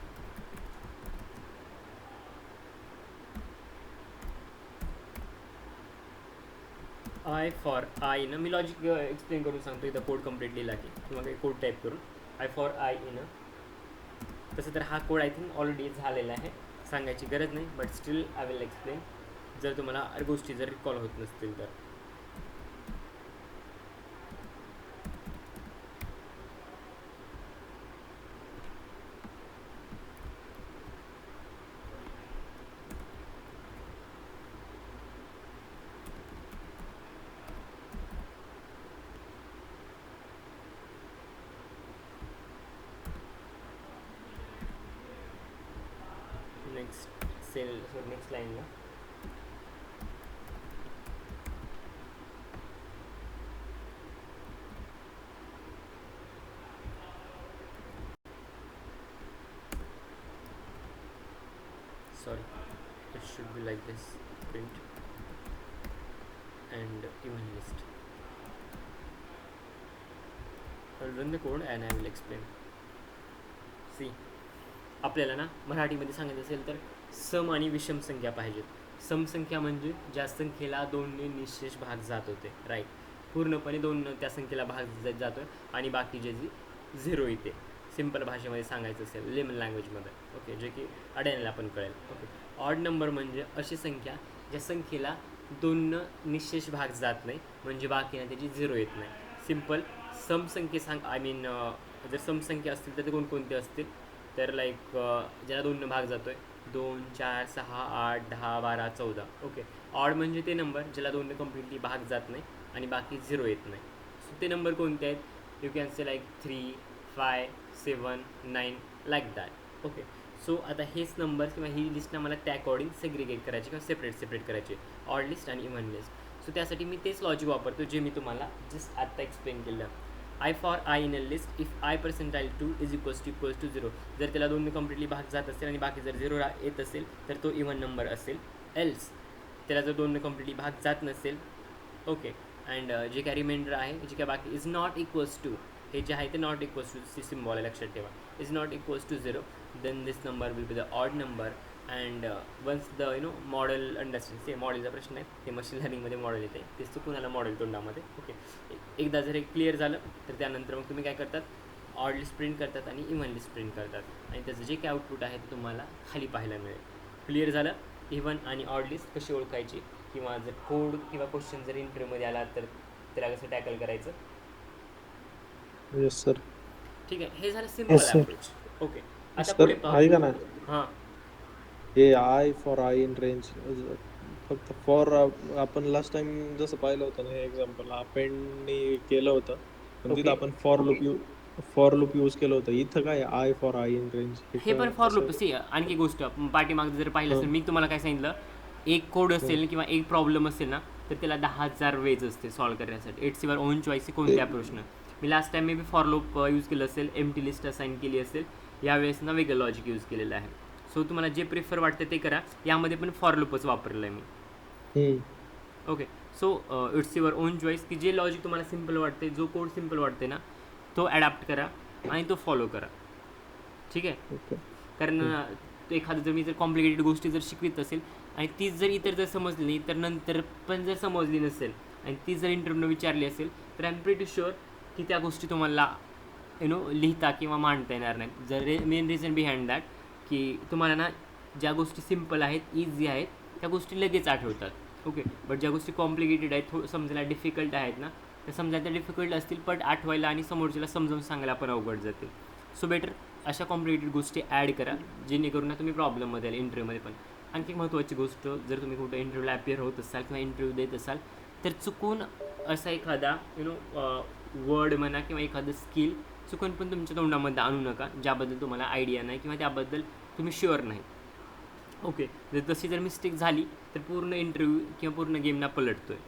I for I ना, मी लॉजिक एक्सप्लेन करून सांगतो इथं कोड कंप्लीट लिहिला की, किंवा काही कोड टाईप करून. आय फॉर आय इन, तसं तर हा कोड आय थिंक ऑलरेडी झालेला आहे, सांगायची गरज नाही, but still I will explain जर तुम्हाला गोष्टी जर रिकॉल होत नसतील तर. नेक्स्ट सेल, नेक्स्ट लाईनला sorry, it should be like this, print and even list. I'll run the code and I will explain. See, आपल्याला ना मराठीमध्ये सांगायचं असेल तर सम आणि विषम संख्या पाहिजेत. समसंख्या म्हणजे ज्या संख्येला 2ने निशेष भाग जात होते, राईट, पूर्णपणे 2 त्या संख्येला भाग जातो आणि बाकीचे जी 0 येते. सिम्पल भाषेमध्ये सांगायचं असेल लेमन लँग्वेजमध्ये, ओके, जे की अड्याला पण कळेल. ओके, ऑड नंबर म्हणजे अशी संख्या ज्या संख्येला 2 निशेष भाग जात नाही, म्हणजे बाकीना त्याची 0 येत नाही. सिम्पल समसंख्ये आय मीन जर समसंख्या असतील तर ते कोणकोणते असतील तर लाईक ज्याला 2 भाग जातो आहे 2, 4, 6, 8, 10, 12, 14. ओके, ऑड म्हणजे ते नंबर ज्याला 2 कम्प्लिटली भाग जात नाही आणि बाकी 0 येत नाही. सो ते नंबर कोणते आहेत? You can say like 3, 5, 7, 9 like that. Okay, so आता हेच नंबर किंवा ही लिस्ट मला त्या अकॉर्डिंग सेग्रिगेट करायची किंवा सेपरेट करायची, ऑड लिस्ट आणि इव्हन लिस्ट. सो त्यासाठी मी तेच लॉजिक वापरतो जे मी तुम्हाला जस्ट आत्ता एक्सप्लेन केलं. I for I in a list if I percentile 2 is equals to 0. जर त्याला 2 कम्प्लिटली भाग जात असेल आणि बाकी जर 0 येत असेल तर तो इव्हन नंबर असेल. एल्स त्याला जर 2 कम्प्लिटली भाग जात नसेल, ओके, अँड जे काय रिमाइंडर आहे जे काय बाकी इज नॉट इक्वल्स टू, हे जे आहे ते नॉट इक्वल्स टू सिम्बॉल आहे, लक्षात ठेवा, is not equals to 0, then this number will be the odd number. And once the model understand, ते मॉडेलचा प्रश्न आहे, ते मशीन लर्निंगमध्ये मॉडेल येते, तेच चुकून आलं मॉडेल तोंडामध्ये. ओके, एकदा जर हे क्लिअर झालं तर त्यानंतर मग तुम्ही काय करतात, ऑड लिस्ट प्रिंट करतात आणि इव्हन लिस्ट प्रिंट करतात आणि त्याचं जे काय आउटपुट आहे ते तुम्हाला खाली पाहायला मिळेल. क्लिअर झालं इव्हन आणि ऑड लिस्ट कशी ओळखायची, किंवा जर कोड किंवा क्वेश्चन जर इंटरव्ह्यूमध्ये आला तर त्याला कसं टॅकल करायचं. Yes sir. ठीक आहे, हे झालं simple Yes, sir. Approach. Okay, आता सर पुढे ऐका ना, हां हे I for I in range फक्त फॉर आपण लास्ट टाइम जसं पाहिलं होतं ना, हे एक्झाम्पल अपेंडनी केलं होतं पण तिथं Okay. आपण फॉर लूप यूज केलं होतं. इथं काय I for I in range हे पण फॉर लूप. सी आणखी एक गोष्ट पाठीमागं जर पाहिलं असेल, मी तुम्हाला काय सांगितलं, एक कोड असेल किंवा एक प्रॉब्लेम असेल ना तर त्याला 10,000 वेज असते सॉल्व्ह करण्यासाठी. इट्स युअर ओन चॉईस कोणत्या प्रश्न. मी last time may be for loop use केलं असेल, एम्प्टी लिस्ट असाइन केली असेल, यावेळेस ना वेगळं लॉजिक यूज केलेलं आहे. सो तुम्हाला जे प्रिफर वाटतं ते करा. यामध्ये पण फॉर लूपच वापरलं आहे मी. Okay, so it's your own choice की जे लॉजिक तुम्हाला सिम्पल वाटते, जो कोड सिम्पल वाटते ना तो ॲडॅप्ट करा आणि तो फॉलो करा. ठीक आहे, कारण एखादं जर मी जर कॉम्प्लिकेटेड गोष्टी जर शिकवित असेल आणि तीच जर इतर जर समजली नाही तर नंतर पण जर समजली नसेल आणि ती जर इंटरव्ह्यूनं विचारली असेल तर आय एम प्रिटी शुअर की त्या गोष्टी तुम्हाला लिहिता किंवा मांडता येणार नाही. जर मेन रिझन बिहाइंड दॅट की तुम्हाला ना ज्या गोष्टी सिम्पल आहेत, इझी आहेत, त्या गोष्टी लगेच आठवतात. ओके, बट ज्या गोष्टी कॉम्प्लिकेटेड आहेत, समजायला डिफिकल्ट आहेत ना, त्या समजायला डिफिकल्ट असतील पण आठवायला आणि समोरच्याला समजावून सांगायला पण अवघड जाते. सो बेटर अशा कॉम्प्लिकेटेड गोष्टी ॲड करा जेणेकरून ना तुम्ही प्रॉब्लेममध्ये आले इंटरव्ह्यूमध्ये पण. आणखी महत्त्वाची गोष्ट, जर तुम्ही कुठं इंटरव्ह्यूला अपियर होत असाल किंवा इंटरव्ह्यू देत असाल तर चुकून असा एखादा वर्ड म्हणा किंवा एखादं स्किल चुकून पण तुमच्या तोंडामध्ये आणू नका ज्याबद्दल तुम्हाला आयडिया नाही किंवा त्याबद्दल तुम्ही शुअर नाही. ओके, जर तशी जर मिस्टेक झाली तर पूर्ण इंटरव्ह्यू किंवा पूर्ण गेमना पलटतो आहे.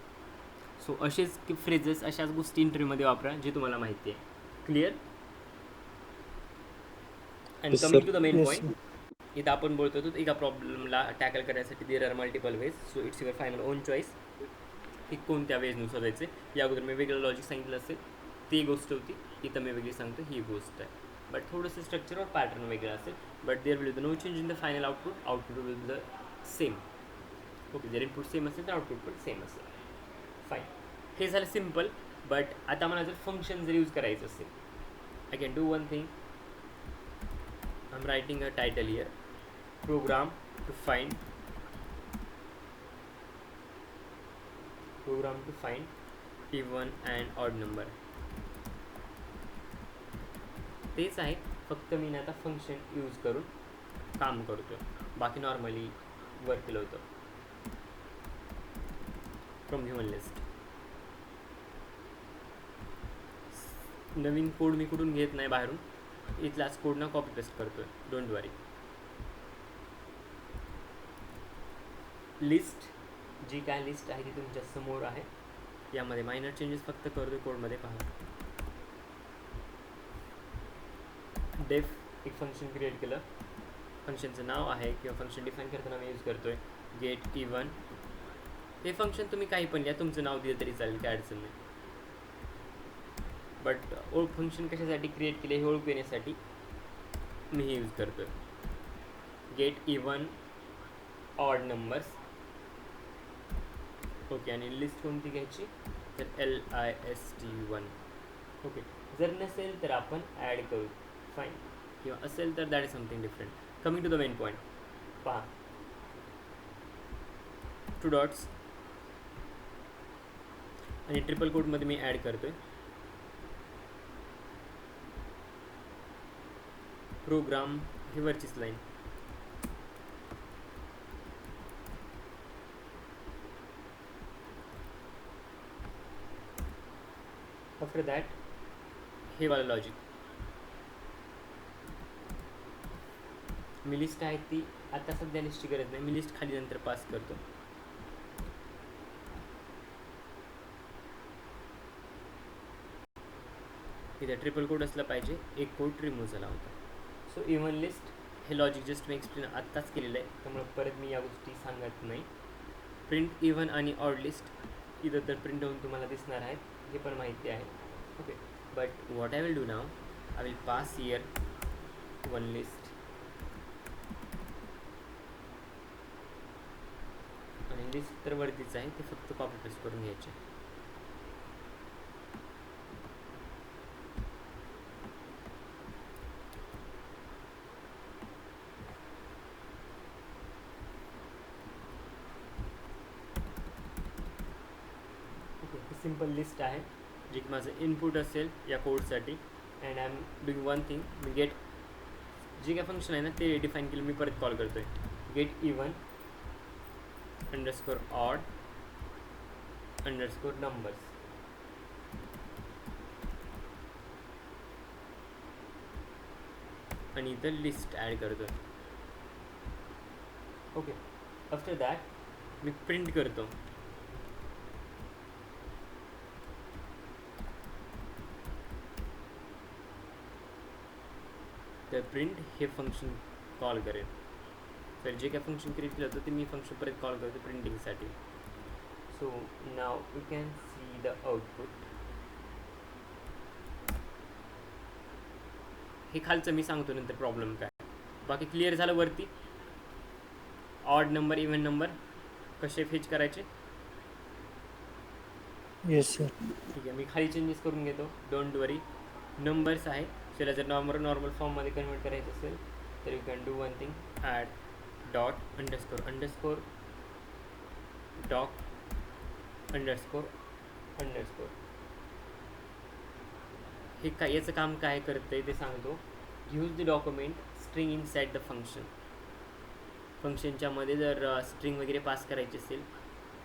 सो असेच फ्रेजेस, अशाच गोष्टी इंटरव्ह्यूमध्ये वापरा जे तुम्हाला माहिती आहे. Clear? And Yes, coming sir. To the main Yes, point, इथं आपण बोलतो होतो एका प्रॉब्लेमला टॅकल करण्यासाठी there are multiple ways. So it's your final own choice की कोणत्या वेजनुसार शोधायचे. या अगोदर मी वेगळं लॉजिक सांगितलं असेल, ती गोष्ट होती, इथं मी वेगळी सांगतो ही गोष्ट आहे. बट थोडंसं स्ट्रक्चर और पॅटर्न वेगळं असेल, but there will be no change in the final output will be the same. Okay, जर इनपुट सेम असेल तर आउटपुट पण सेम असेल. फाईन, हे झालं सिम्पल. बट आता मला जर फंक्शन जर यूज करायचं असेल, I can do one thing. I am writing a title here, program to find even and odd number. तेच आहे, फक्त मी आता फंक्शन यूज करून काम करतो, बाकी नॉर्मली वर्क केलं होतं फ्रॉम ह्युमन लिस्ट. नवीन कोड मी कुठून घेत नाही बाहेरून, इथलाच कोड ना कॉपी पेस्ट करतोय, डोंट वरी. लिस्ट, जी काय लिस्ट आहे ती तुमच्या समोर आहे. यामध्ये मायनर चेंजेस फक्त करतोय कोडमध्ये, पहा. डेफ एक फंक्शन क्रिएट केलं, फंक्शनचं नाव आहे किंवा फंक्शन डिफाईन करताना मी यूज करतोय गेट इवन. हे फंक्शन तुम्ही काही पण लिहा, तुमचं नाव दिलं तरी चालेल, काय अडचण नाही. बट फंक्शन कशासाठी क्रिएट केले हे ओळखू येण्यासाठी मी हे यूज करतोय. Get even odd numbers. Okay, आणि लिस्ट कोणती घ्यायची तर LIST1. ओके, जर नसेल तर आपण ॲड करू, फाईन, किंवा असेल तर that is something different. Coming to the main point, पहा 2 डॉट्स आणि ट्रिपल कोटमध्ये मी ॲड करतोय प्रोग्राम, ही वरचीच लाईन. आफ्टर दॅट हे वाला लॉजिक. मी लिस्ट आहे ती आता सध्या लिस्टची गरज नाही, मी लिस्ट खाली नंतर पास करतो. इथे ट्रिपल कोड असला पाहिजे, एक कोड रिमूव्ह झाला होता. सो इवन लिस्ट हे लॉजिक जस्ट मी एक्सप्लेन आत्ताच केलेलं आहे, त्यामुळे परत मी या गोष्टी सांगत नाही. प्रिंट इवन आणि ऑड लिस्ट इथं तर प्रिंट होऊन तुम्हाला दिसणार आहेत, हे पण माहिती आहे. Okay, but what I will do now, I will pass here one list आणि लिस्ट तर वरतीच आहे, ते फक्त कॉपी पेस्ट करून घ्यायचे. सिम्पल लिस्ट आहे जे की माझं इनपुट असेल या कोडसाठी. And I am doing one thing, me gate जे काय फंक्शन आहे ना ते डिफाईन केलं, मी परत कॉल करतो आहे get even underscore odd underscore numbers. आणि इथं लिस्ट ॲड करतो आहे. Okay, after that me print करतो. तर प्रिंट हे फंक्शन कॉल करेल. तर जे काय फंक्शन क्रिएट केलं होतं ते मी फंक्शन परत कॉल करतो प्रिंटिंगसाठी. So now you can see the output. हे खालचं मी सांगतो नंतर प्रॉब्लेम काय. बाकी क्लिअर झालं वरती ऑड नंबर इव्हन नंबर कसे फेच करायचे. Yes sir. ठीक आहे, मी खाली चेंजेस करून घेतो, डोंट वरी. नंबर्स आहे, त्याला जर नॉर्मल फॉर्ममध्ये कन्वर्ट करायचं असेल तर you can do one thing, add dot underscore underscore dot underscore underscore. हे काय याचं काम काय करतं आहे ते सांगतो. Use the document string inside the function. फंक्शनच्या मध्ये जर स्ट्रिंग वगैरे पास करायची असेल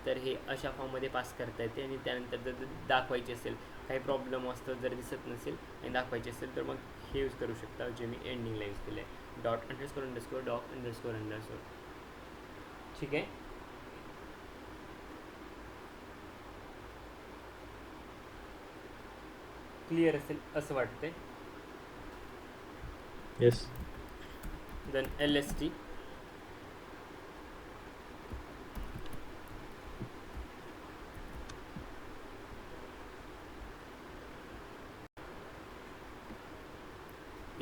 तर हे अशा फॉर्ममध्ये पास करता येते. आणि त्यानंतर जर दाखवायची असेल, काही प्रॉब्लेम असतो जर दिसत नसेल आणि दाखवायचे असेल तर मग हे यूज करू शकता जे मी एंडिंगला यूज केलं आहे, dot underscore underscore dot underscore underscore. ठीक आहे, क्लिअर असेल असं वाटतंय. येस. देन LST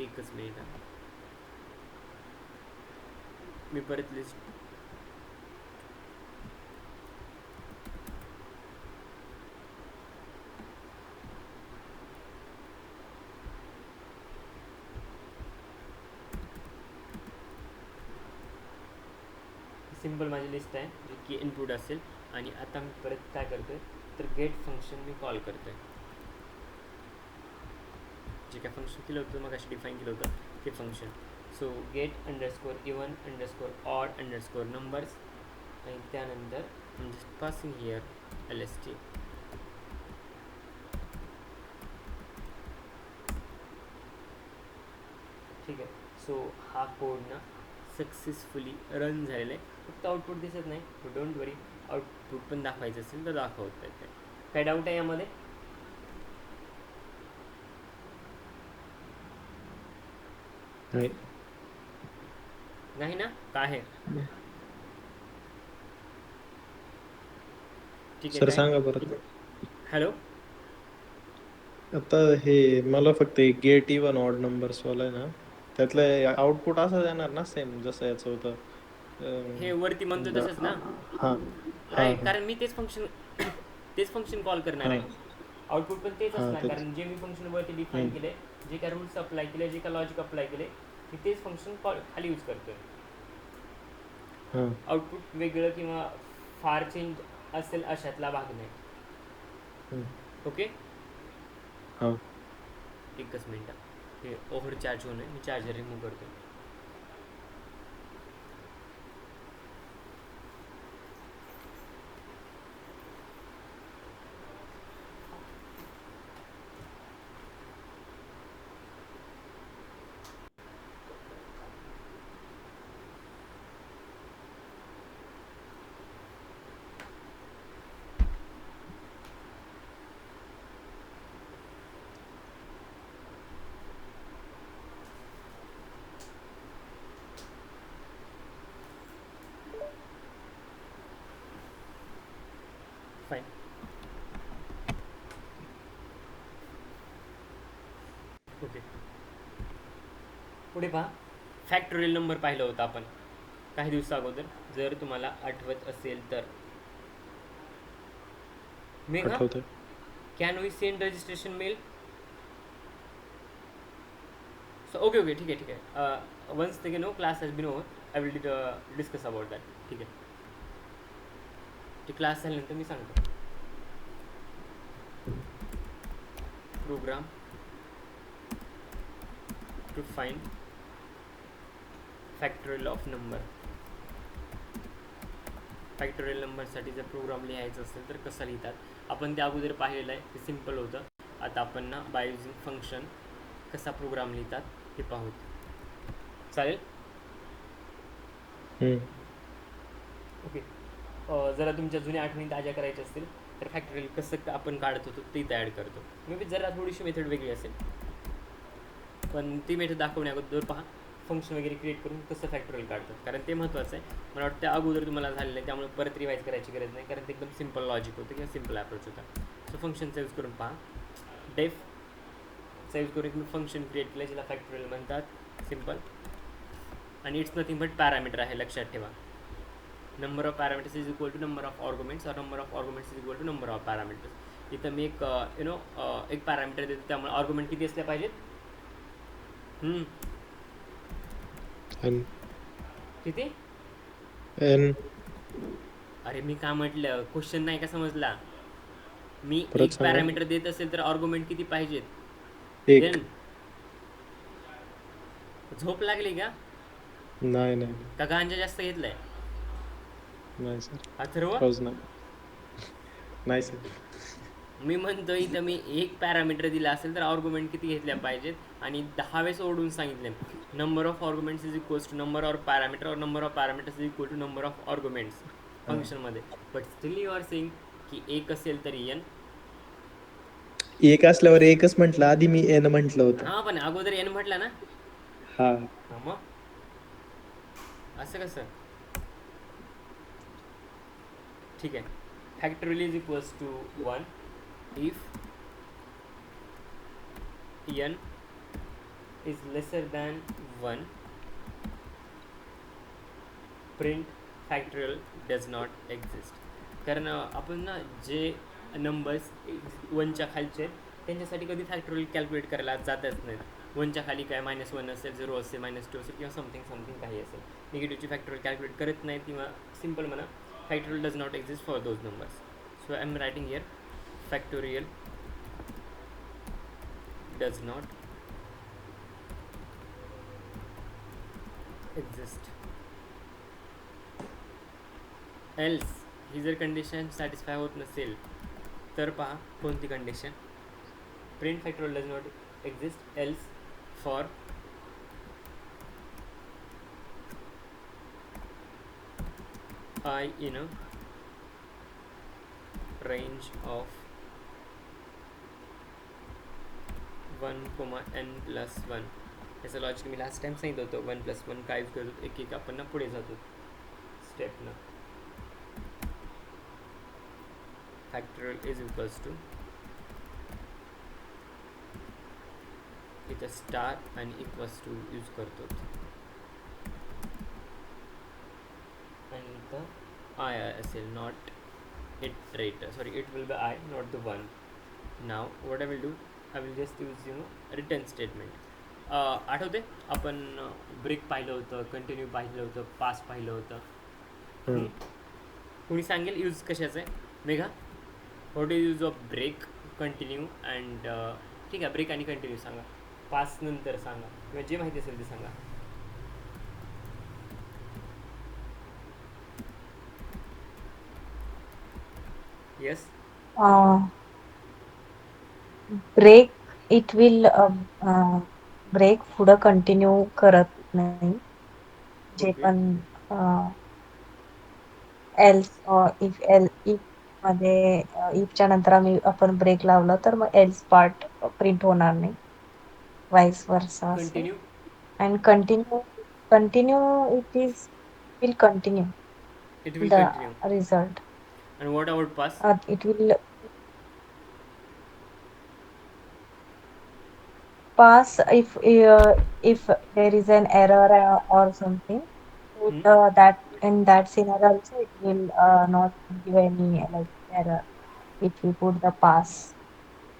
एकच मिनिट आहे, मी परत लिस्ट सिंपल माझी लिस्ट आहे जी की इनपुट असेल. आणि आता मी परत काय करतो आहे तर गेट फंक्शन मी कॉल करतो आहे. जे काय फंक्शन केलं होतं मग अशी डिफाईन केलं होतं ते function. So gate underscore even underscore odd underscore numbers आणि त्यानंतर जस्ट पासिंग हिअर LST. ठीक आहे, सो हा कोड ना सक्सेसफुली रन झालेला आहे. फक्त आउटपुट दिसत नाही, डोंट वरी, आउटपुट पण दाखवायचं असेल तर दाखवता येते. काय डाऊट आहे यामध्ये? नाही ना, काय आहे? ठीक सर आहे, सांगा परत. हॅलो. आता हे मला फक्त गेट इवन ऑड नंबर्स वाला आहे ना, त्यातलं आउटपुट असं येणार ना सेम जसं याचं होतं. हे वरती म्हणतो तसंच ना. हा राईट, कारण मी तेच फंक्शन तेच फंक्शन कॉल करणार हा आहे. आउटपुट पण तेच हा असणार, तेच. कारण जे मी फंक्शन वरती डिफाईन केले, जे काय रूल्स अप्लाय केले, जे काय लॉजिक अप्लाय केले, मी तेच फंक्शन खाली यूज करतोय. हा आउटपुट वेगळं किंवा फार चेंज असेल अशातला भाग नाही. ओके, हा एकच मिनटं, हे ओव्हर चार्ज होऊ नये, मी चार्जर रिमूव्ह करतो. फाईन. ओके, पुढे पहा. फॅक्टोरियल नंबर पाहिलं होतं आपण काही दिवसा अगोदर, जर तुम्हाला आठवत असेल तर. मेघा, आठवतंय. Can we send registration mail? So okay, ठीक आहे. Once the no class has been over, I will discuss about that. ठीक आहे, ते क्लास झाल्यानंतर मी सांगतो. Program to find factorial of number. Factorial नंबरसाठी जर प्रोग्राम लिहायचा असेल तर कसं लिहितात, आपण त्या अगोदर पाहिलेलं आहे, ते सिम्पल होतं. आता आपण ना बाय युजिंग फंक्शन कसा प्रोग्राम लिहितात हे पाहू. चालेल? ओके. जरा तुमच्या जुन्या आठवणी ताज्या करायच्या असतील तर फॅक्टोरियल कसं आपण काढत होतो ते इथं ॲड करतो. मे बी जरा थोडीशी मेथड वेगळी असेल, पण ती मेथड दाखवण्याअगोदर पहा फंक्शन वगैरे क्रिएट करून कसं फॅक्टोरियल काढतात, कारण ते महत्त्वाचं आहे. मला वाटतं त्या अगोदर तुम्हाला झालेलं आहे, त्यामुळे परत रिवाईज करायची गरज नाही, कारण ते एकदम सिम्पल लॉजिक होतं किंवा सिम्पल अप्रोच होता. सो फंक्शनचा यूज करून पहा. डेफचा यूज करून तुम्ही फंक्शन क्रिएट केलं, ज्याला फॅक्टोरियल म्हणतात. सिम्पल. आणि इट्स नथिंग बट पॅरामीटर आहे, लक्षात ठेवा. Number of parameters is equal to number of arguments, or number of arguments is equal to number of parameters. इथं मी एक एक पॅरामीटर देतो, त्यामुळे आर्ग्युमेंट किती असल्या पाहिजेत? किती? एन. अरे मी काय म्हटलं, क्वेश्चन नाही का समजला? मी परत एक सांगा. पॅरामीटर देत असेल तर आर्ग्युमेंट किती पाहिजेत? एक. देन झोप लागली का? नाही का गांजा जास्त घेतलाय? नाही सर, अथर्व, रोज नाही. नाही सर. मी म्हणतो इथं मी एक पॅरामीटर दिला असेल तर आर्ग्युमेंट किती घेतल्या पाहिजेत, आणि 10 वेळेस ओढून सांगितले number of arguments is equals to number of parameter, or number of parameters is equal to number of arguments फंक्शनमध्ये. But still you are saying की एक असेल तरी एन. एक असल्यावर एकच म्हटलं, आधी मी एन म्हटलं होतं. हां, पण अगोदर एन म्हटलं ना. हा मग असं कसं? ठीक आहे. Factorial is equals to 1 if n is lesser than 1, print factorial does not exist. कारण आपण ना जे नंबर्स 1च्या खालचे त्यांच्यासाठी कधी फॅक्टोरियल कॅल्क्युलेट करायला जातच नाहीत. 1च्या खाली काय -1 असेल, 0 असेल, -2 असेल, किंवा समथिंग काही असेल, निगेटिव्हची फॅक्टोरियल कॅल्क्युलेट करत नाहीत, किंवा सिम्पल म्हणा factorial does not exist for those numbers. So I am writing here factorial does not exist. Else ही जर कंडिशन सॅटिस्फाय होत नसेल तर पहा कोणती condition. Print factorial does not exist else for I in a range of 1,n+1. याचं logic मी last time सांगितलं होतं. 1+1 काय यूज करतो, एक आपण ना पुढे जातो स्टेपनं. फॅक्टोरियल इज इक्वल्स टू इथं स्टार आणि इक्वल्स टू यूज करतो आणि इथं आय असेल not iterator, sorry, it will be I, not the one. Now what I will do, I will just use return statement. आठवते आपण ब्रेक पाहिलं होतं, कंटिन्यू पाहिलं होतं, पास पाहिलं होतं. हम्म. कुणी सांगेल यूज कशाचं आहे? Megha, what is use of break, continue and ठीक आहे, ब्रेक आणि कंटिन्यू सांगा, पास नंतर सांगा किंवा जे माहिती असेल ते सांगा. Yes. Break it will break पुढं कंटिन्यू करत नाही. जे Okay. पण एल्स इफ मध्ये इफच्या नंतर आपण ब्रेक लावलं तर मग एल्स पार्ट प्रिंट होणार नाही. वाईस वर्सा असेल. Continue. And continue it is will continue It will the continue. result. And what about pass? It will pass if there is an error or something. That in that scenario also it will not give any like error if we put the pass.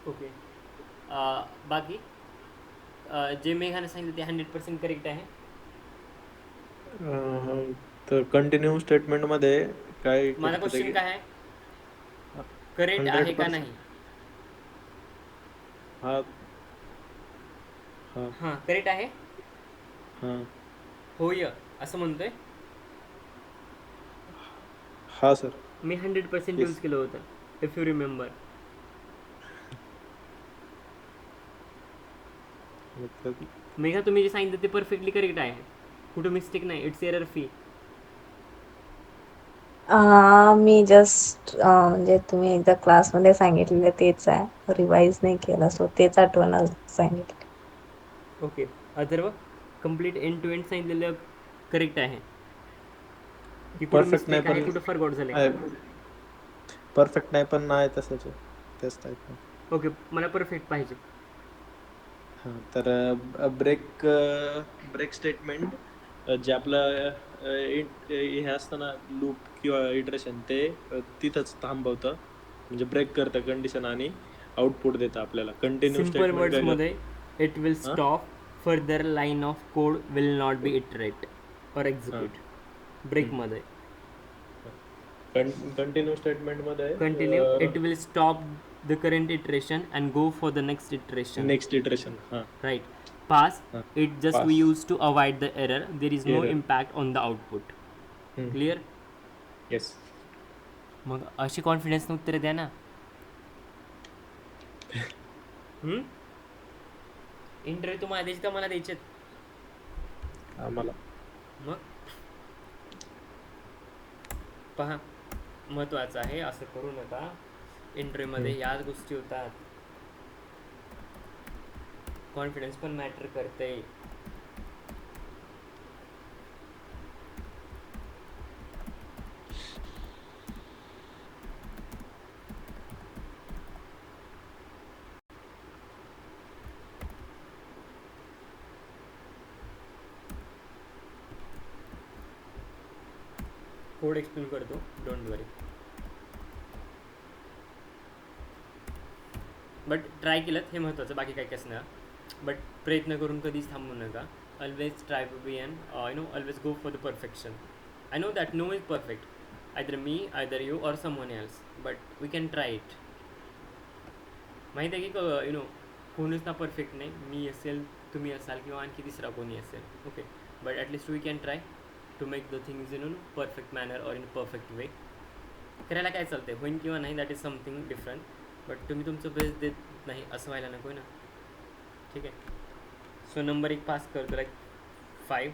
Okay. बाकी जे मेघाने सांगितलं ते 100% correct आहे. तर continue statement मध्ये काय माझा करतं ते क्वेश्चन काय आहे, करेक्ट आहे का 100%. नाही? हा हा हां, करेक्ट आहे. हा होय असं म्हणतोय हा सर. मी. 100% Yes. यूज केलं होतं, इफ यू रिमेंबर. मेघा, तुम्ही जे सांगितलं ते परफेक्टली करेक्ट आहे, कुठं मिस्टेक नाही. It's error free. Me just म्हणजे तुम्ही एकदा क्लासमध्ये सांगितलेलं तेच आहे, रिवाइज नाही केलं, सो तेच आठवण सांगितलं. Okay. Atharva, complete end to end सांगितलेलं करेक्ट आहे की कुठं परफेक्ट नाही मिस्टेक आहे, पण कुठं फॉरगॉट झाले? परफेक्ट नाही पण नाही तसंच आहे. तेच टाईप. ओके, मला परफेक्ट पाहिजे. हां, तर ब्रेक स्टेटमेंट जे आपलं हे असतं ना, लूप किंवा इटरेशन, ते तिथंच थांबवतं, म्हणजे ब्रेक करतं कंडिशन आणि आउटपुट देतं आपल्याला. कंटिन्यू सिम्पल स्टेटमेंट काय वर्ड्समध्ये इट विल हां? Stop, further line of code will not be iterate और एक्झिक्यूट. ब्रेकमध्ये कंटिन्यू स्टेटमेंटमध्ये continue, it will stop the current iteration and go for the next iteration. Next iteration. हां right. Pass, हां. it just Pass. we use to avoid the error. There is no Error. impact on the output. Clear? Yes. मग अशी कॉन्फिडन्सनं उत्तर द्या ना. Interview तुम्हाला द्यायचे का मला द्यायचे? आम्हाला मग पहा, महत्वाचं आहे, असं करू नका. इंटरव्ह्यूमध्ये याच गोष्टी होतात. कॉन्फिडन्स पण मॅटर करते. कोड एक्सप्लेन करतो, डोंट वरी. बट ट्राय केलं हे महत्त्वाचं, बाकी काय कसं नाही. बट प्रयत्न करून कधीच थांबू नका. Always try to be and always go for the perfection. I know that no is perfect, either मी, either you or someone else, but we can try it. माहीत आहे की कोणीच ना परफेक्ट नाही. मी असेल, तुम्ही असाल, किंवा आणखी तिसरा कोणी असेल. Okay, but at least we can try to make the things in perfect manner और इन परफेक्ट वे. करायला काय चालतं आहे, होईन किंवा नाही, that is something different. But तुम्ही तुमचं बेस्ट देत नाही असं व्हायला नको आहे ना. ठीक आहे. सो नंबर 1 पास करतो, लाईक 5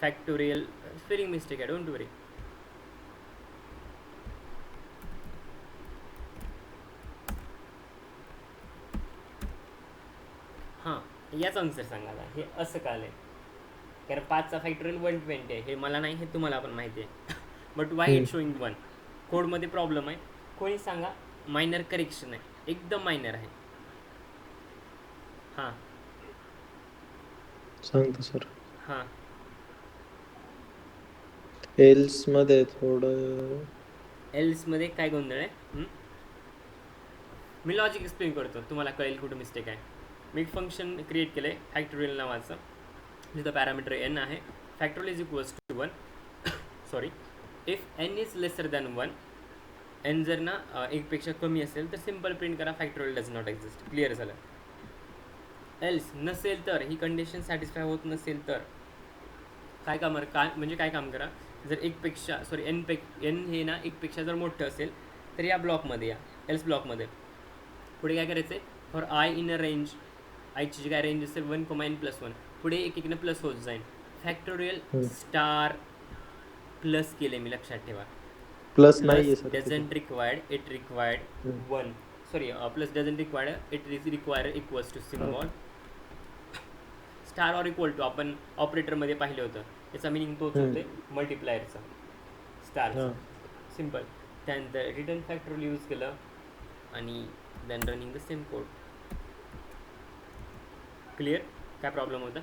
फॅक्टोरियल. स्पेलिंग मिस्टेक आहे, डोंट वरी. हां, याच आन्सर सांगा आता. हे असं का आलं आहे? कारण 5चा फॅक्टोरियल 120 आहे. हे मला नाही, हे तुम्हाला पण माहिती आहे. But why it showing 1? कोडमध्ये प्रॉब्लेम आहे. कोणी सांगा. मायनर करेक्शन आहे, एकदम मायनर आहे. हां सांगतो सर. हां एल्स मध्ये थोडं एल्समध्ये काय गोंधळ आहे? मी लॉजिक एक्सप्लेन करतो, तुम्हाला कळेल कुठं मिस्टेक आहे. मी एक फंक्शन क्रिएट केलं आहे फॅक्टोरियल नावाचं, जिथं पॅरामीटर एन आहे. Factorial is equals to 1 sorry if N is lesser than 1, N जर ना एकपेक्षा कमी असेल तर सिम्पल प्रिंट करा factorial does not exist. Clear झालं. एल्स नसेल तर, ही कंडिशन सॅटिस्फाय होत नसेल तर काय काम करा, जर एकपेक्षा सॉरी एन हे ना एकपेक्षा जर मोठं असेल तर या ब्लॉकमध्ये या, एल्स ब्लॉकमध्ये पुढे काय करायचं आहे, for I in a range, आयची जी काय रेंज असेल 1,n+1, पुढे एक एकनं प्लस होत जाईल. फॅक्टोरियल स्टार प्लस केले मी, लक्षात ठेवा. प्लस नाही आहे plus sir. Doesn't required, it required 1 sorry plus doesn't required, it is required equals to symbol star or equal to. आपण ऑपरेटरमध्ये पाहिलं होतं, याचा मिनिंग तोच होते मल्टिप्लायरचा स्टारचा. सिम्पल. त्यानंतर रिटर्न फॅक्टोरियल यूज केलं आणि then running the same code. Clear? काय प्रॉब्लेम होता?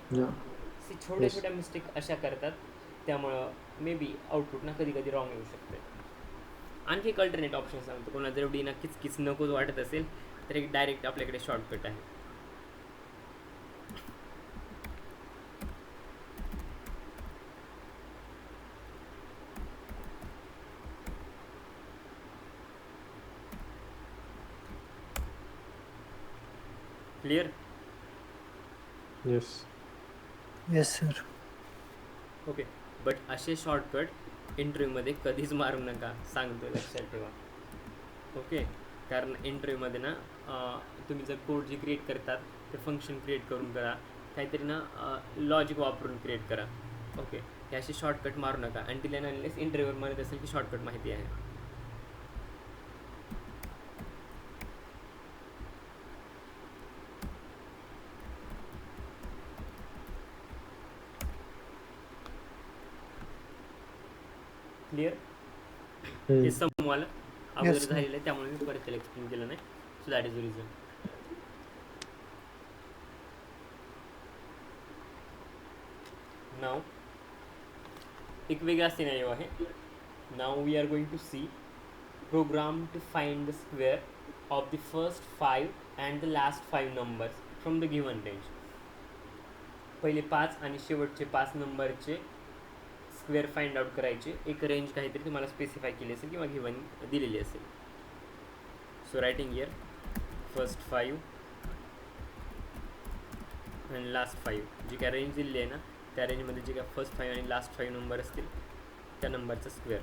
छोट्या छोट्या मिस्टेक अशा करतात, त्यामुळं मे बी आउटपुट ना कधी कधी रॉंग येऊ शकते. आणखी एक अल्टरनेट ऑप्शन सांगतो, कोणाला जर एवढी ना किचकिच नकोच वाटत असेल तर एक डायरेक्ट आपल्याकडे शॉर्टकट आहे. Clear? Yes. Yes sir. Okay. But असे शॉर्टकट इंटरव्ह्यूमध्ये कधीच मारू नका, सांगतो, लक्षात ठेवा. ओके. कारण इंटरव्ह्यूमध्ये ना तुम्ही जर कोड जे क्रिएट करतात ते फंक्शन क्रिएट करून करा, काहीतरी ना लॉजिक वापरून क्रिएट करा. ओके. हे असे शॉर्टकट मारू नका. अँटिल अँड अनलेस इंटरव्ह्यूवर म्हणत असेल की शॉर्टकट माहिती आहे. क्लिअर? हे समूहाला अगोदर sir. झालेलं आहे, त्यामुळे मी परत त्याला एक्सप्लेन केलं नाही. So that is the reason. Now एक वेगळा सिनारिओ आहे. Now we are going to see program to find the square of the first 5 and the last 5 numbers from the given range. पहिले 5 आणि शेवटचे 5 नंबरचे स्क्वेअर फाइंड आउट करायचे. एक range काहीतरी तुम्हाला स्पेसिफाय केली असेल किंवा गिवन दिलेली असेल. सो रायटिंग हिअर फर्स्ट 5 आणि लास्ट 5, जी काय रेंज दिलेली आहे ना त्या रेंजमध्ये जे काय फर्स्ट 5 आणि लास्ट 5 नंबर असतील त्या नंबरचा स्क्वेअर.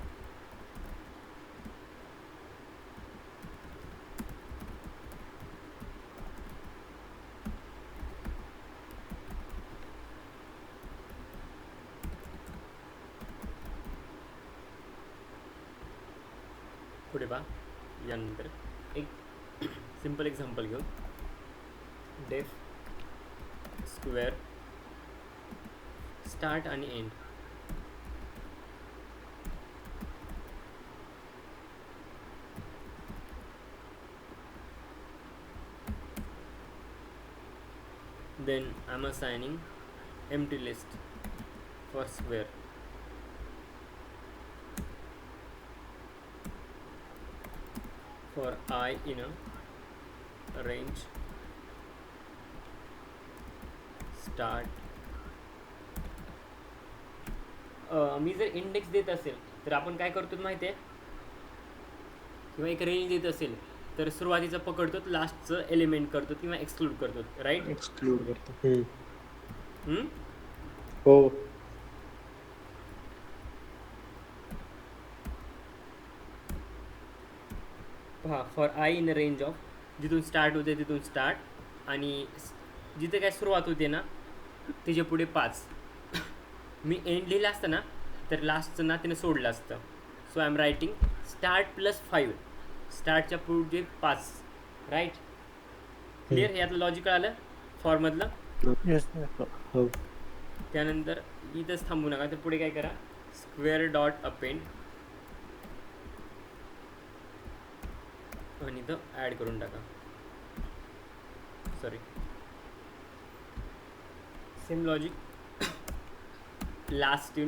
पुढे पहा. यानंतर एक सिम्पल एक्झाम्पल घेऊ. डेफ स्क्वेअर स्टार्ट आणि end. then I'm assigning empty list for square. For I in a range start. मी जर इंडेक्स देत असेल तर आपण काय करतो माहिती आहे, किंवा एक रेंज देत असेल तर सुरुवातीचं पकडतो, लास्टचं एलिमेंट करतो किंवा एक्सक्लूड करतो. राईट? एक्सक्लूड करतो. हो. हां. For I in a range of, जिथून स्टार्ट होते तिथून स्टार्ट, आणि जिथे काय सुरुवात होते ना तिच्या पुढे 5. मी एंड लिहिलं असतं ना तर लास्टचं ना तिने सोडलं असतं. So I am writing start plus 5, स्टार्टच्या पुढे 5. राईट? क्लिअर? यातलं लॉजिक आलं फॉरमधलं? Yes sir. हो. त्यानंतर इथंच थांबू नका, तर पुढे काय करा, स्क्वेअर डॉट अपेंड आणि इथं ॲड करून टाका. Sorry, same logic last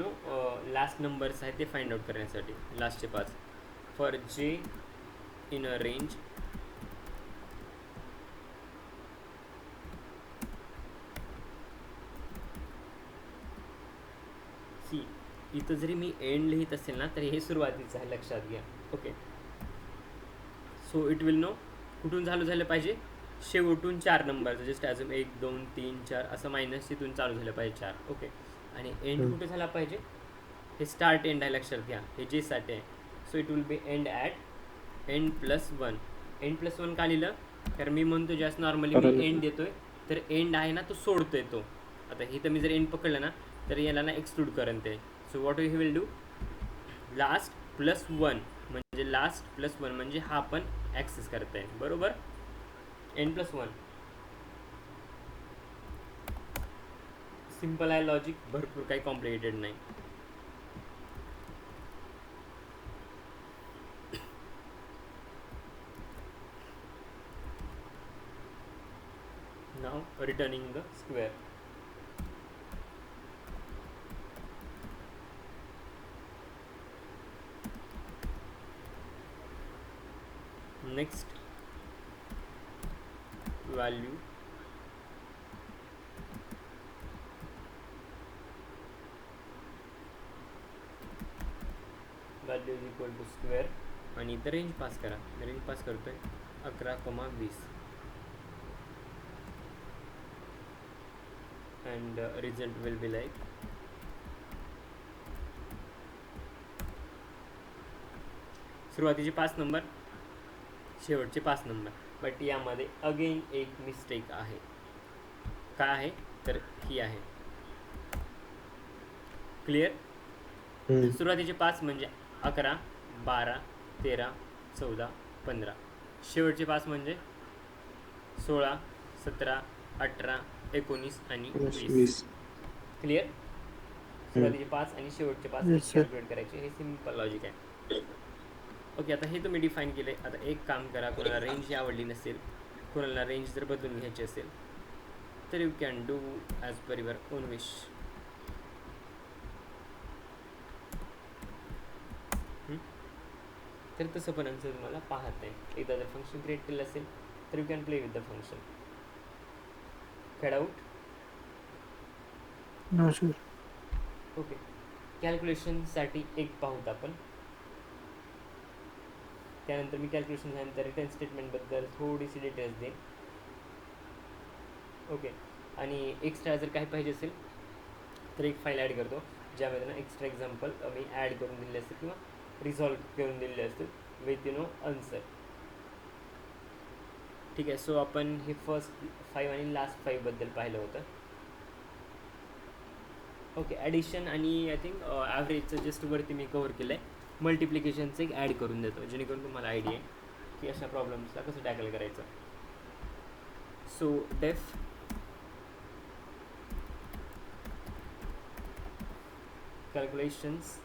last numbers आहेत ते फाइंड आउट करण्यासाठी लास्टचे 5 फॉर जे इन अ रेंज सी. इथं जरी मी एंड लिहित असेल ना तर हे सुरुवातीचं आहे, लक्षात घ्या. Okay, so it will know कुठून चालू झालं पाहिजे, शेवटून 4 नंबरचं, जस्ट ॲज 1 2 3 4 असं मायनस तिथून चालू झालं पाहिजे 4. ओके, आणि एंड कुठे झाला पाहिजे, हे स्टार्ट एंड आहे, लक्षात घ्या, हे जे साठी आहे. So it will B end at end plus 1. End plus 1 का लिहिलं, कारण मी म्हणतो जास्त नॉर्मली मी एंड देतोय तर एंड आहे ना तो सोडतोय तो. आता हे तर मी जर एंड पकडलं ना तर याला ना एक्सक्लूड करेन ते. So what he will do, last plus 1 म्हणजे लास्ट प्लस 1 म्हणजे हा पण ॲक्सेस करत आहे, बरोबर. एन प्लस 1 सिम्पल आहे लॉजिक, भरपूर काही कॉम्प्लिकेटेड नाही. Now returning the square. Next value value is equal to square आणि इथं रेंज पास करा. रेंज पास करतोय 11,20 and result will be like सुरुवातीचे 5 नंबर, शेवटचे 5 नंबर. बट यामध्ये अगेन एक मिस्टेक आहे. काय आहे तर ही आहे. क्लिअर. सुरुवातीचे 5 म्हणजे 11 12 13 14 15. शेवटचे 5 म्हणजे 16 17 18 19 आणि 20. क्लिअर. सुरुवातीचे 5 आणि शेवटचे 5 Yes, sir. कॅल्क्युलेट करायचे. हे सिम्पल लॉजिक आहे. ओके, आता हे तुम्ही डिफाईन केले. आता एक काम करा, कोणाला रेंज ही आवडली नसेल, कोणाला रेंज जर बदलून घ्यायची असेल तर you can do as per your on wish. तर तसं पण आन्सर तुम्हाला पाहत आहे. एकदा जर फंक्शन क्रिएट केलं असेल तर you can play with the function. फेड आउट. No, sir. ओके, कॅल्क्युलेशनसाठी एक पाहूत आपण. त्यानंतर मी कॅल्क्युलेशन झाल्यानंतर रिटर्न स्टेटमेंटबद्दल थोडीशी डिटेल्स देईन. ओके, आणि एक्स्ट्रा जर काही पाहिजे असेल तर एक फाईल ॲड करतो ज्यामध्ये ना एक्स्ट्रा एक्झाम्पल मी ॲड करून दिलेले असतील किंवा रिझॉल्व करून दिलेले असतील विथ आन्सर. ठीक आहे. सो आपण हे फर्स्ट 5 आणि लास्ट 5 बद्दल पाहिलं होतं. ओके, ॲडिशन आणि आय थिंक ॲव्हरेजचं जस्ट वरती मी कव्हर केलं आहे. मल्टिप्लिकेशनचं एक ॲड करून देतो जेणेकरून तुम्हाला आयडिया आहे की अशा प्रॉब्लेम्सला कसं टॅकल करायचं. So def calculations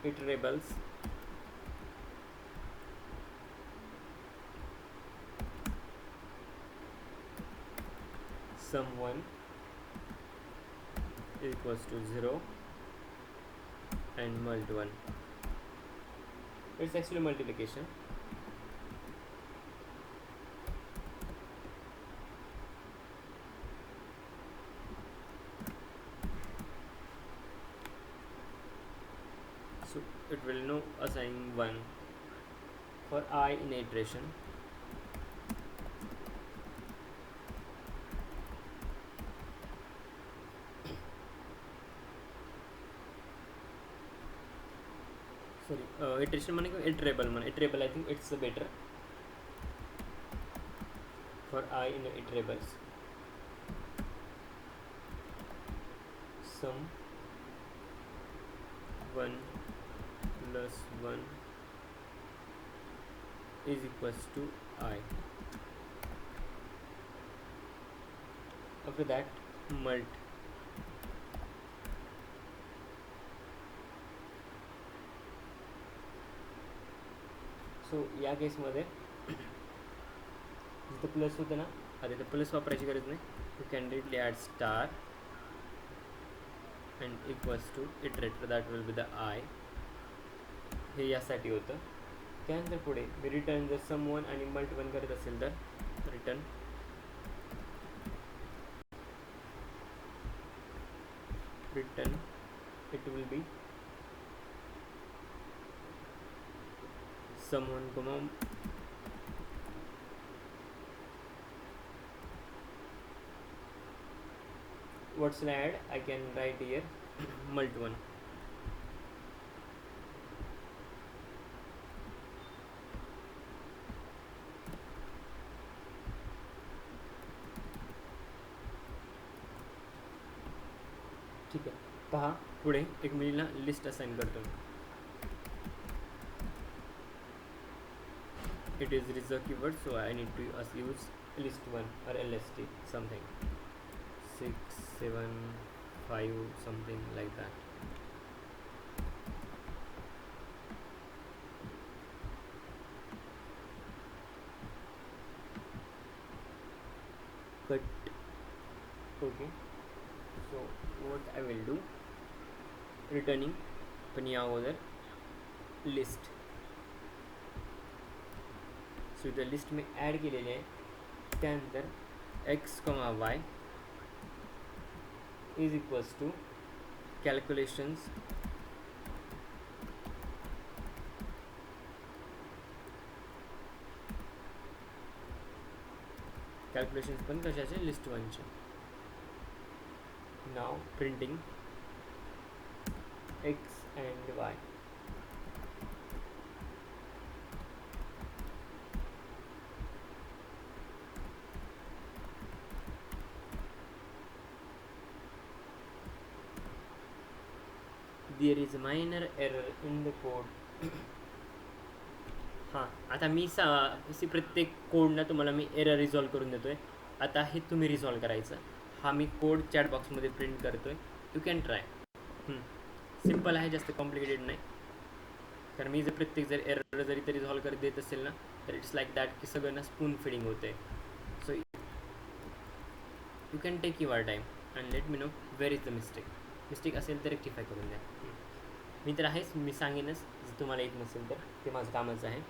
iterables sum 1 equals to 0 and mult 1. It's actually multiplication. So it will know assign 1 for I in iteration. Sorry, iteration Mane क्या iterable Mane iterable. I think it's better for I in iterables. Sum 1 plus 1 is equals to I. After that mult. So या केसमध्ये जिथं plus होतं ना आता इथं plus वापरायची गरज नाही. You can directly add star and equals to iterator that will be the I. हे यासाठी होतं. त्यानंतर पुढे मी रिटर्न जर सम वन आणि मल्ट वन करत असेल तर return it will be someone comma what shall I add? I can write here mult one. ठीक आहे. पहा पुढे एक मुलीला लिस्ट असाइन करतो. It is reserve keyword so I need to use list one or lst something 6 7 5 something like that. Cut. Okay, so what I will do, returning पण या अगोदर लिस्ट. सो इथं लिस्ट मी ॲड केलेली आहे. त्यानंतर x comma y is equals to calculations पण कशाचे, लिस्ट वनचे. Now printing x and y. There is minor error in the code. हां, आता मी प्रत्येक कोडनं तुम्हाला मी एरर रिझॉल्व करून देतो आहे. आता हे तुम्ही रिझॉल्व करायचं. हा मी कोड चॅटबॉक्समध्ये प्रिंट करतो आहे. You can try. सिम्पल आहे, जास्त कॉम्प्लिकेटेड नाही. कारण मी प्रत्येक जर एरर जरी तरी रिझॉल्व करत देत असेल ना तर इट्स लाईक दॅट की सगळ्यांना स्पून फिडिंग होते. So you can take your time and let me know where is the mistake असेल तर रेक्टिफाय करून द्या. मी तर आहेच, मी सांगेनच. जर तुम्हाला येत नसेल तर ते माझं कामच आहे.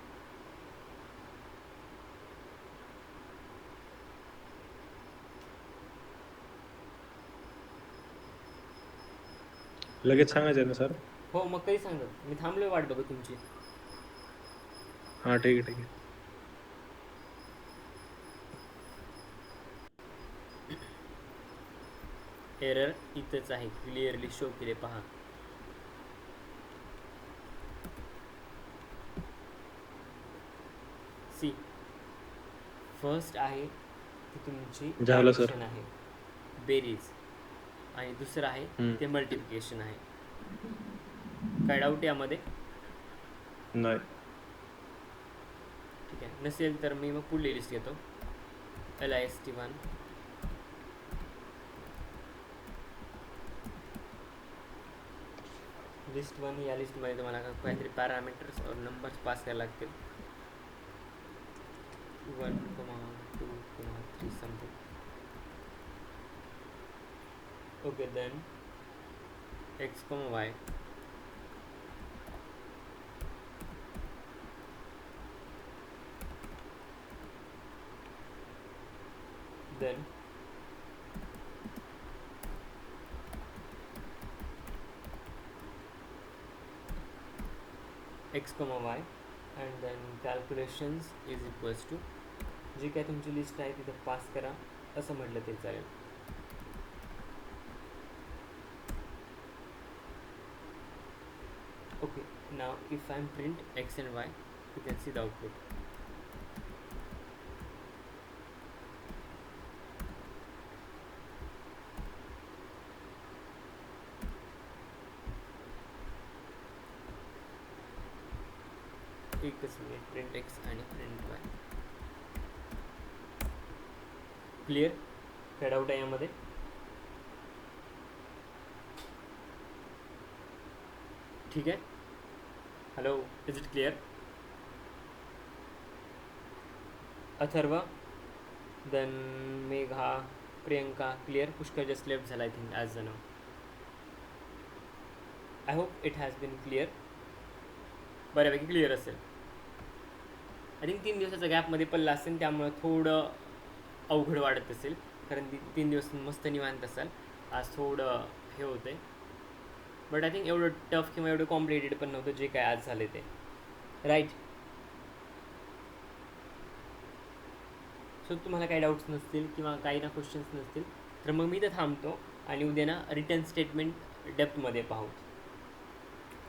लगेच सांगायचं ना सर? हो, मग काही सांगा. मी थांबलोय वाट बघत तुमची. हां ठीक आहे ठीक आहे. एरर इथंच आहे, क्लिअरली शो केले पहा. सी फर्स्ट आहे ती तुमची झालं सर. ॲडिशन आहे, बेरीज. आणि दुसरं आहे ते मल्टिप्लिकेशन आहे. काय डाऊट यामध्ये? नाही. ठीक आहे, नसेल तर मी मग पुढली लिस्ट घेतो. LIST1 list one. या लिस्टमध्ये तुम्हाला काहीतरी पॅरामीटर्स और नंबर्स पास करायला लागतील. 1, 2, 3 something. Okay, then x, y. Then x, y and then calculations is equals to जी काय तुमची लिस्ट आहे तिथं पास करा असं म्हटलं ते चालेल. Okay, now if I print x and y, you can see the output. एकच मिनिट, प्रिंट एक्स आणि प्रिंट वाय. क्लिअर? काय डाऊट आहे यामध्ये? ठीक आहे. Hello, is it clear? Atharva, then Megha, Priyanka clear. Pushkar just left झाला I think as a now. I hope it has been clear. बऱ्यापैकी clear असेल. आय थिंक 3 दिवसाचा गॅपमध्ये पडला असेल त्यामुळं थोडं अवघड वाटत असेल, कारण 3 दिवस मस्त निवांत असाल. आज थोडं हे होतं आहे, बट आय थिंक एवढं टफ किंवा एवढं कॉम्प्लिकेटेड पण नव्हतं जे काय आज झाले ते, राईट. सो तुम्हाला काही डाऊट्स नसतील किंवा काही ना क्वेश्चन्स नसतील तर मग मी तर थांबतो आणि उद्या ना रिटर्न स्टेटमेंट डेप्थमध्ये पाहू.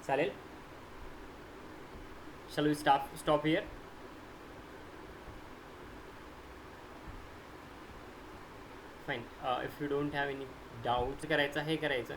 चालेल. Shall we stop here. Fine. If you don't have any doubts करायचं हे करायचं